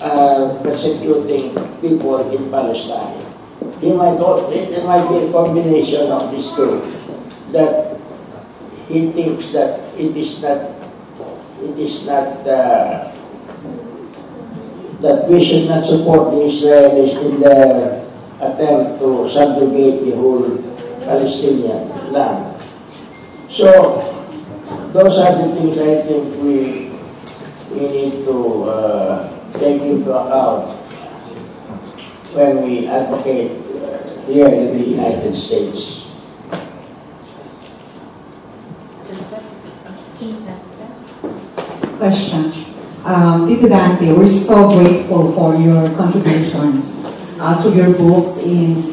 Speaker 10: are persecuting people in Palestine. It might be a combination of these two, that he thinks that it is not that we should not support the Israelis in their attempt to subjugate the whole Palestinian land. So those are the things I think we need to take into account when we advocate here in the United States.
Speaker 15: Question. Tito Dante, we're so grateful for your contributions to your books in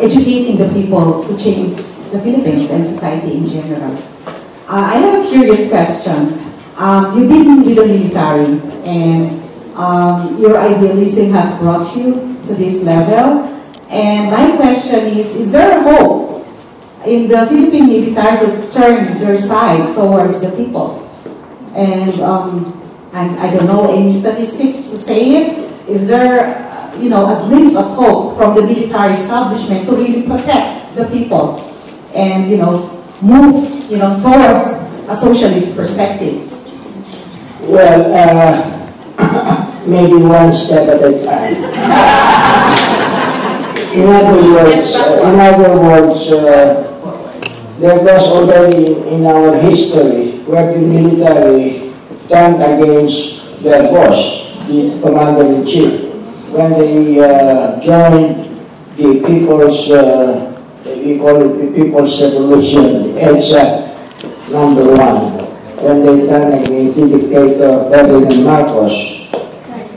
Speaker 15: educating the people to change the Philippines and society in general. I have a curious question. You've been with the military, and your idealism has brought you to this level. And my question is there a hope in the Philippine military to turn your side towards the people? And I don't know any statistics to say it. Is there, a glimpse of hope from the military establishment to really protect the people and, move, towards a socialist perspective?
Speaker 10: Well, maybe one step at a time. In other words, there was already in our history where the military turned against their boss, the commander-in-chief, when they joined the people's, we call it the People's Revolution, EDSA #1, when they turned against the dictator President Marcos.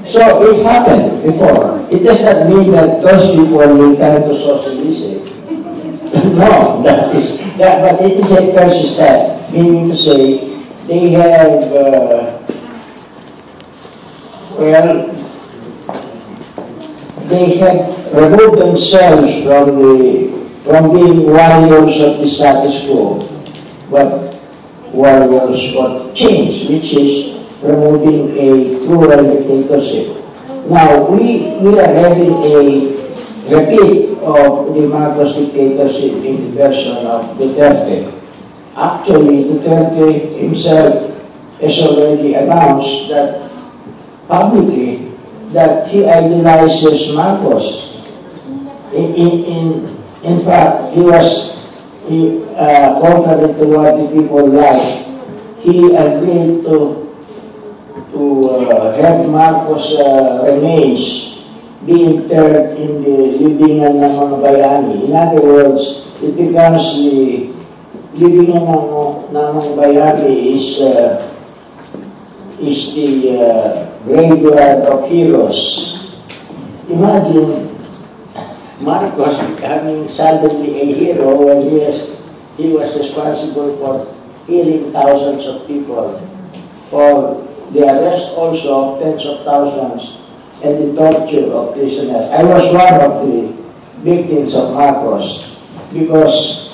Speaker 10: So it happened before. It does not mean that those people will turn to socialism. No, but it is a first step, meaning to say they have, they have removed themselves from being warriors of the status quo, but warriors for change, which is promoting a cruel dictatorship. Now, we are having a repeat of the Marcos dictatorship in the version of Duterte. Actually, Duterte himself has already announced that publicly that he idolizes Marcos. In fact, contrary to what the people like, he agreed to have Marcos remains be interred in the libingan ng mga bayani. In other words, it becomes the libingan ng mga bayani is the graveyard of heroes. Imagine Marcos becoming suddenly a hero when he was responsible for killing thousands of people, for the arrest also of tens of thousands, and the torture of prisoners. I was one of the victims of Marcos because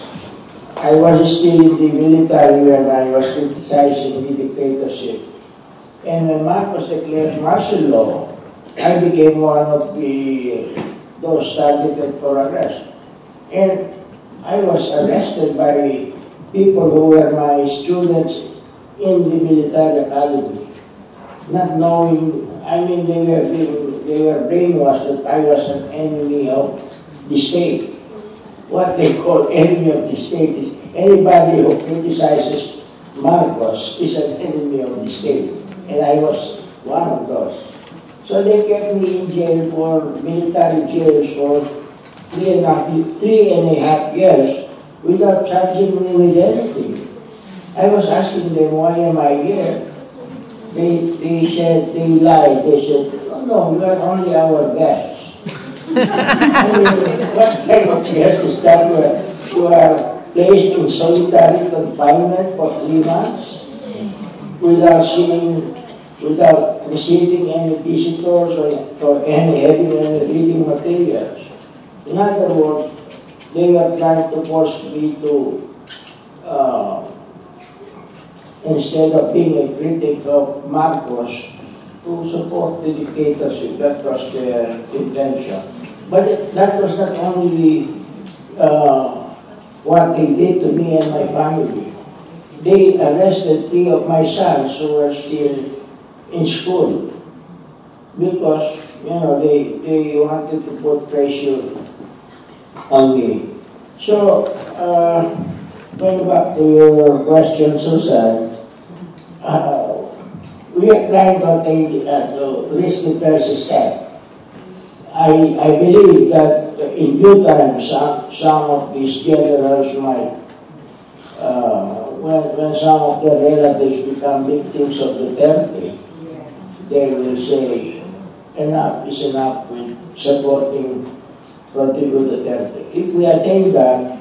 Speaker 10: I was still in the military when I was criticizing the dictatorship. And when Marcos declared martial law, I became one of those targeted for arrest. And I was arrested by people who were my students in the military academy, not knowing, I mean, they were brainwashed that I was an enemy of the state. What they call enemy of the state is anybody who criticizes Marcos is an enemy of the state. And I was one of those. So they kept me in jail for military jails for 3.5 years without charging me with anything. I was asking them, why am I here? They said, they lied. They said, oh no, you are only our guests. I mean, what kind of guest is that? You are placed in solitary confinement for 3 months without receiving any visitors or having any reading materials. In other words, they were trying to force me to, instead of being a critic of Marcos, to support the dictatorship. That was their intention. But that was not only what they did to me and my family. They arrested 3 of my sons who were still in school because, you know, they wanted to put pressure on me. So, going back to your question, Susan, we are trying to reach the persistent. I believe that in due time, some of these generals might, when some of their relatives become victims of Duterte, they will say, enough is enough with supporting Rodrigo Duterte. If we attain that,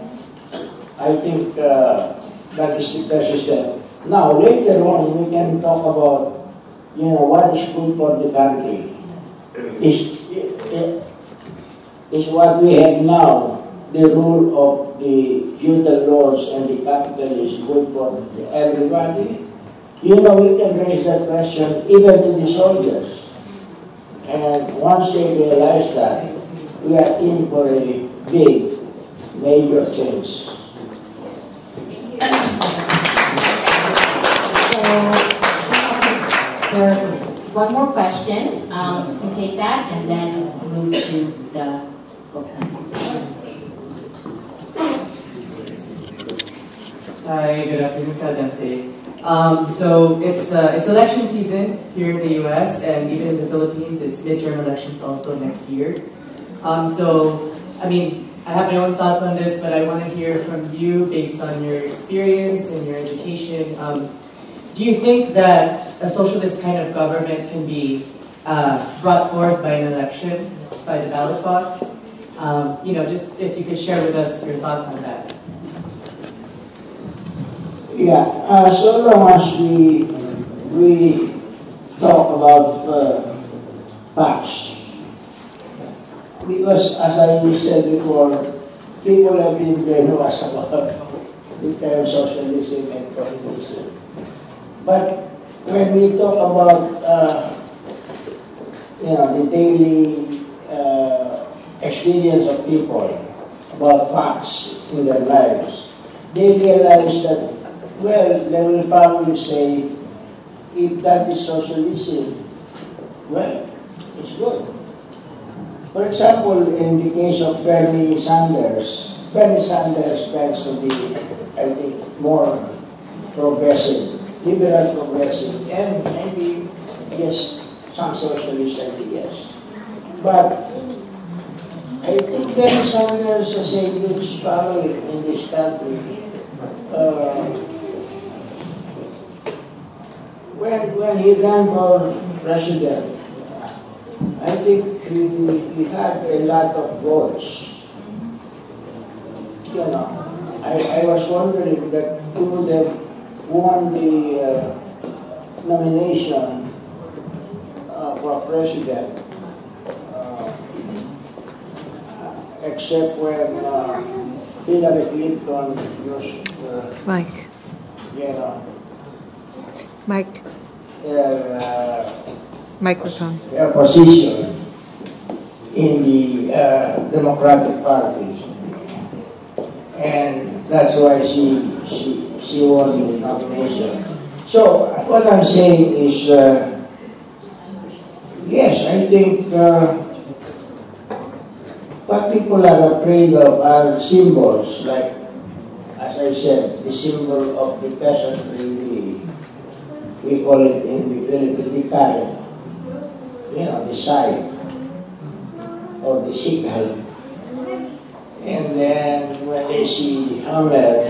Speaker 10: I think that is the persistent. Now, later on, we can talk about, you know, what is good for the country. Is what we have now, the rule of the feudal lords and the capital is good for everybody? You know, we can raise that question even to the soldiers. And once they realize that, we are in for a big, major change.
Speaker 1: There's one more question. You can take that and then move to the book.
Speaker 6: Hi, good afternoon, Dante. So it's election season here in the U.S. and even in the Philippines. It's midterm elections also next year. So, I mean, I have my own thoughts on this, but I want to hear from you based on your experience and your education. Do you think that a socialist kind of government can be brought forth by an election, by the ballot box? You know, just if you could share with us your thoughts on that.
Speaker 10: Yeah, so long as we talk about facts, because as I said before, people have been brainwashed about the term socialism and communism. But
Speaker 2: when we talk about the daily experience of people about facts in their lives, they realize that, well, they will probably say, if that is socialism, well, it's good. For example, in the case of Bernie Sanders tends to be, I think, more progressive, liberal progressive, and maybe, yes, some socialist ideas. But I think Bernie Sanders has a huge following in this country. When he ran for president, I think he had a lot of votes. I was wondering that he would have won the nomination for president, except when Hillary Clinton used
Speaker 12: Mike. Mike. Microphone.
Speaker 2: Their position in the Democratic Party, and that's why she won the nomination. So what I'm saying is, yes, I think what people are afraid of are symbols, like, as I said, the symbol of the peasantry, we call it in the Philippines, the carrot, the side, or the sickle. And then when they see the hammer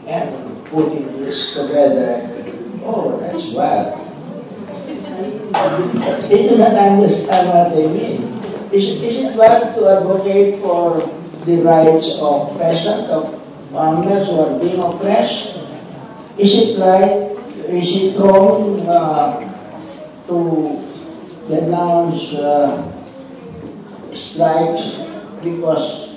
Speaker 2: and putting this together, oh, that's bad. They do not understand what they mean. Is it bad to advocate for the rights of peasants, of farmers who are being oppressed? Is it right? Is it wrong to denounce strikes because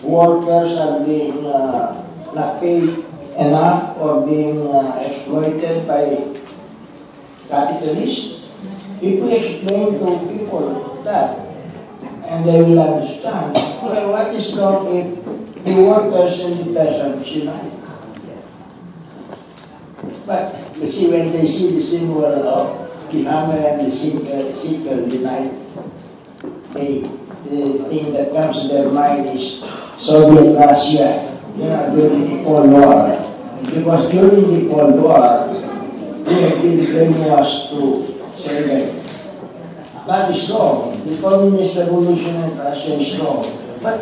Speaker 2: workers are being not paid enough or being exploited by capitalists? If we explain to people that, and they will understand, well, what is wrong if the workers and the peasants unite? But you see, when they see the symbol of the hammer and the sickle unite, the thing that comes to their mind is Soviet Russia, during the Cold War. Because during the Cold War, they have been brainwashed to say that that is wrong. The communist revolution in Russia is wrong. But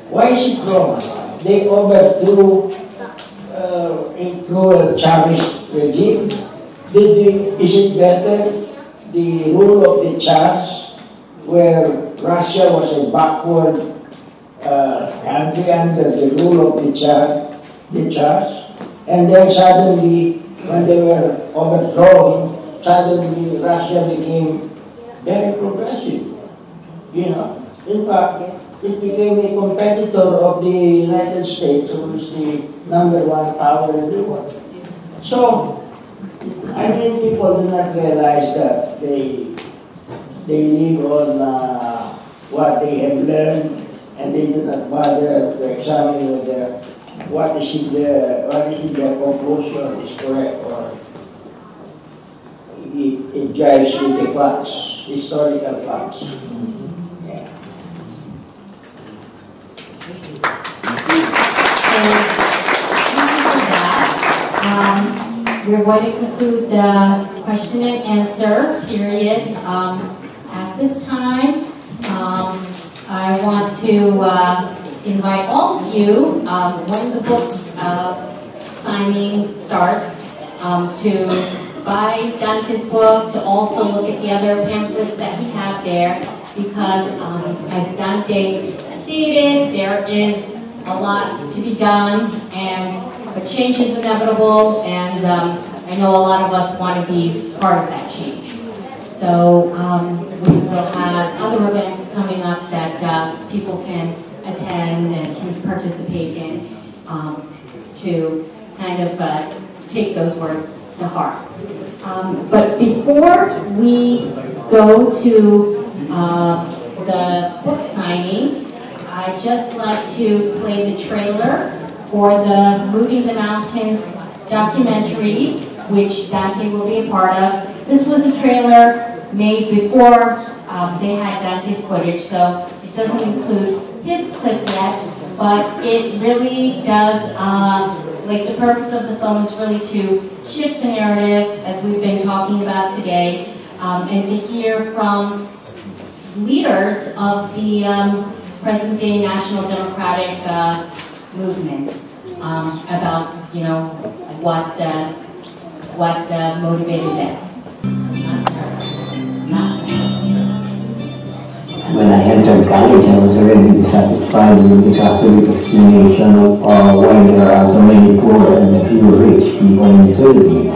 Speaker 2: why is it wrong? They overthrew a cruel Tsarist regime. Is it better the rule of the Tsars, where Russia was a backward country under the rule of the Tsars, and then suddenly, when they were overthrown, suddenly Russia became very progressive. In fact, it became a competitor of the United States, who is the #1 power in the world. So, I mean, people do not realize that they live on what they have learned, and they do not bother to examine whether what is in their conclusion is correct or it jives with the facts, historical facts. Yeah.
Speaker 1: We're going to conclude the question and answer period at this time. I want to invite all of you, when the book signing starts, to buy Dante's book, to also look at the other pamphlets that we have there, because as Dante stated, there is a lot to be done, but change is inevitable, and I know a lot of us want to be part of that change. So we will have other events coming up that people can attend and can participate in to kind of take those words to heart. But before we go to the book signing, I'd just like to play the trailer for the Moving the Mountains documentary, which Dante will be a part of. This was a trailer made before they had Dante's footage, so it doesn't include his clip yet, but it really does, like the purpose of the film is really to shift the narrative, as we've been talking about today, and to hear from leaders of the present-day National Democratic movement about, you know, what motivated them.
Speaker 10: When I entered college, I was already dissatisfied with the Catholic explanation of why there are so many poor and few rich people in the Philippines.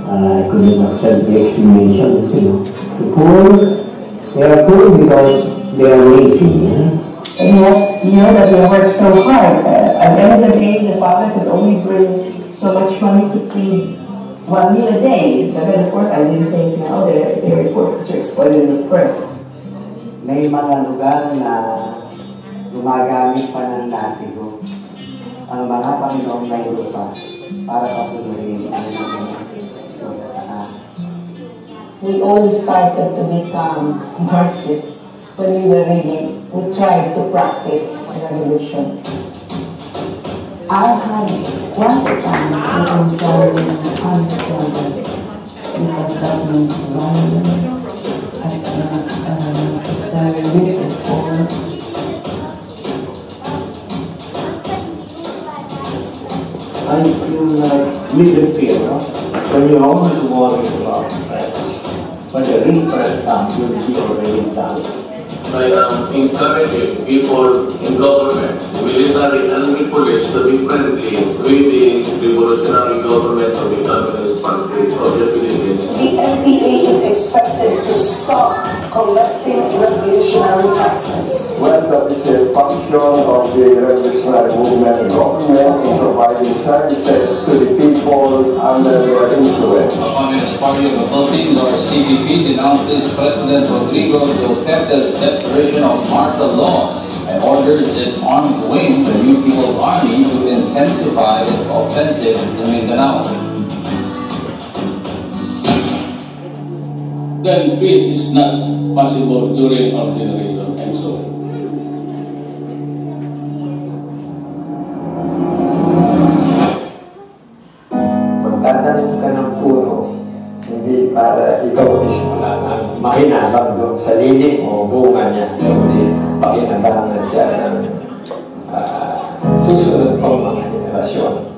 Speaker 10: I couldn't accept the explanation. You know, the poor, they are poor because they are lazy.
Speaker 16: And yet, you know that they work so hard. At the end of the day, the father could only bring so much money to feed 1 meal a day. Then, of course, I didn't think, you know, they were poor because they're exploited and oppressed.
Speaker 10: May mga lugar na gumagamit pa ng latigo ang mga Panginoong may lupa para pasunurin ang mga.
Speaker 16: We all started to become Marxists when we were reading. We tried to practice revolution. I had one time to join unemployment because that means violence.
Speaker 10: I feel like live in fear, no? When you're always worried about threats. When the real threat comes, you'll be already done.
Speaker 17: I am encouraging people in government, military and police to be friendly with the revolutionary government of the Communist Party of the Philippines.
Speaker 18: The NPA is expected to stop collecting revolutionary taxes.
Speaker 19: Well, that is a function of the revolutionary movement and government in providing services to the people under their influence.
Speaker 20: The Communist Party of the Philippines, or CPP, denounces President Rodrigo Duterte's declaration of martial law and orders its armed wing, the New People's Army, to intensify its offensive in Mindanao.
Speaker 21: Then peace is not possible during our generation, and so on.
Speaker 10: Magtatanim ka ng puno, hindi para ikaw mismo lang ang makinabang doon sa lilim o bunga niya, kundi pakinabangan siya ng susunod pang mga henerasyon.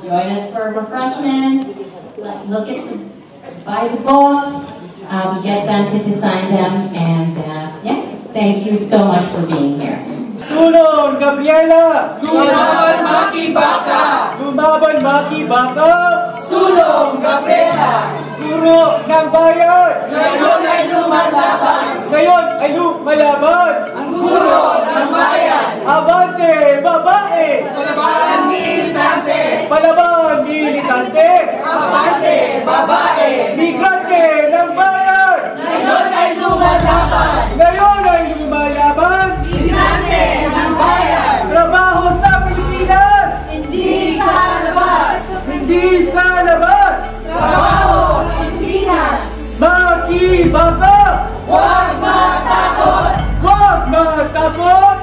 Speaker 1: Join us for refreshments, look at buy the books, get Dante to sign them, and yeah, thank you so much for being here.
Speaker 22: Sulong Gabriela!
Speaker 23: Lumaban Makibaka!
Speaker 22: Lumaban Makibaka!
Speaker 23: Sulong Gabriela!
Speaker 22: Guro ng bayan!
Speaker 23: Ngayon ay lumalaban!
Speaker 22: Ngayon ay lumalaban!
Speaker 23: Ang guro ng bayan!
Speaker 22: Abante, babae!
Speaker 23: Palaban militante!
Speaker 22: Palaban militante!
Speaker 23: Abante, babae!
Speaker 22: Migrante ng bayan!
Speaker 23: Ngayon ay lumalaban!
Speaker 22: Ngayon ay lumalaban!
Speaker 23: Migrante ng bayan!
Speaker 22: Trabaho sa Pilipinas!
Speaker 23: Hindi sa labas!
Speaker 22: Hindi sa labas!
Speaker 23: Trabaho sa Pilipinas!
Speaker 22: Makibaka!
Speaker 23: Huwag matakot!
Speaker 22: Huwag matakot!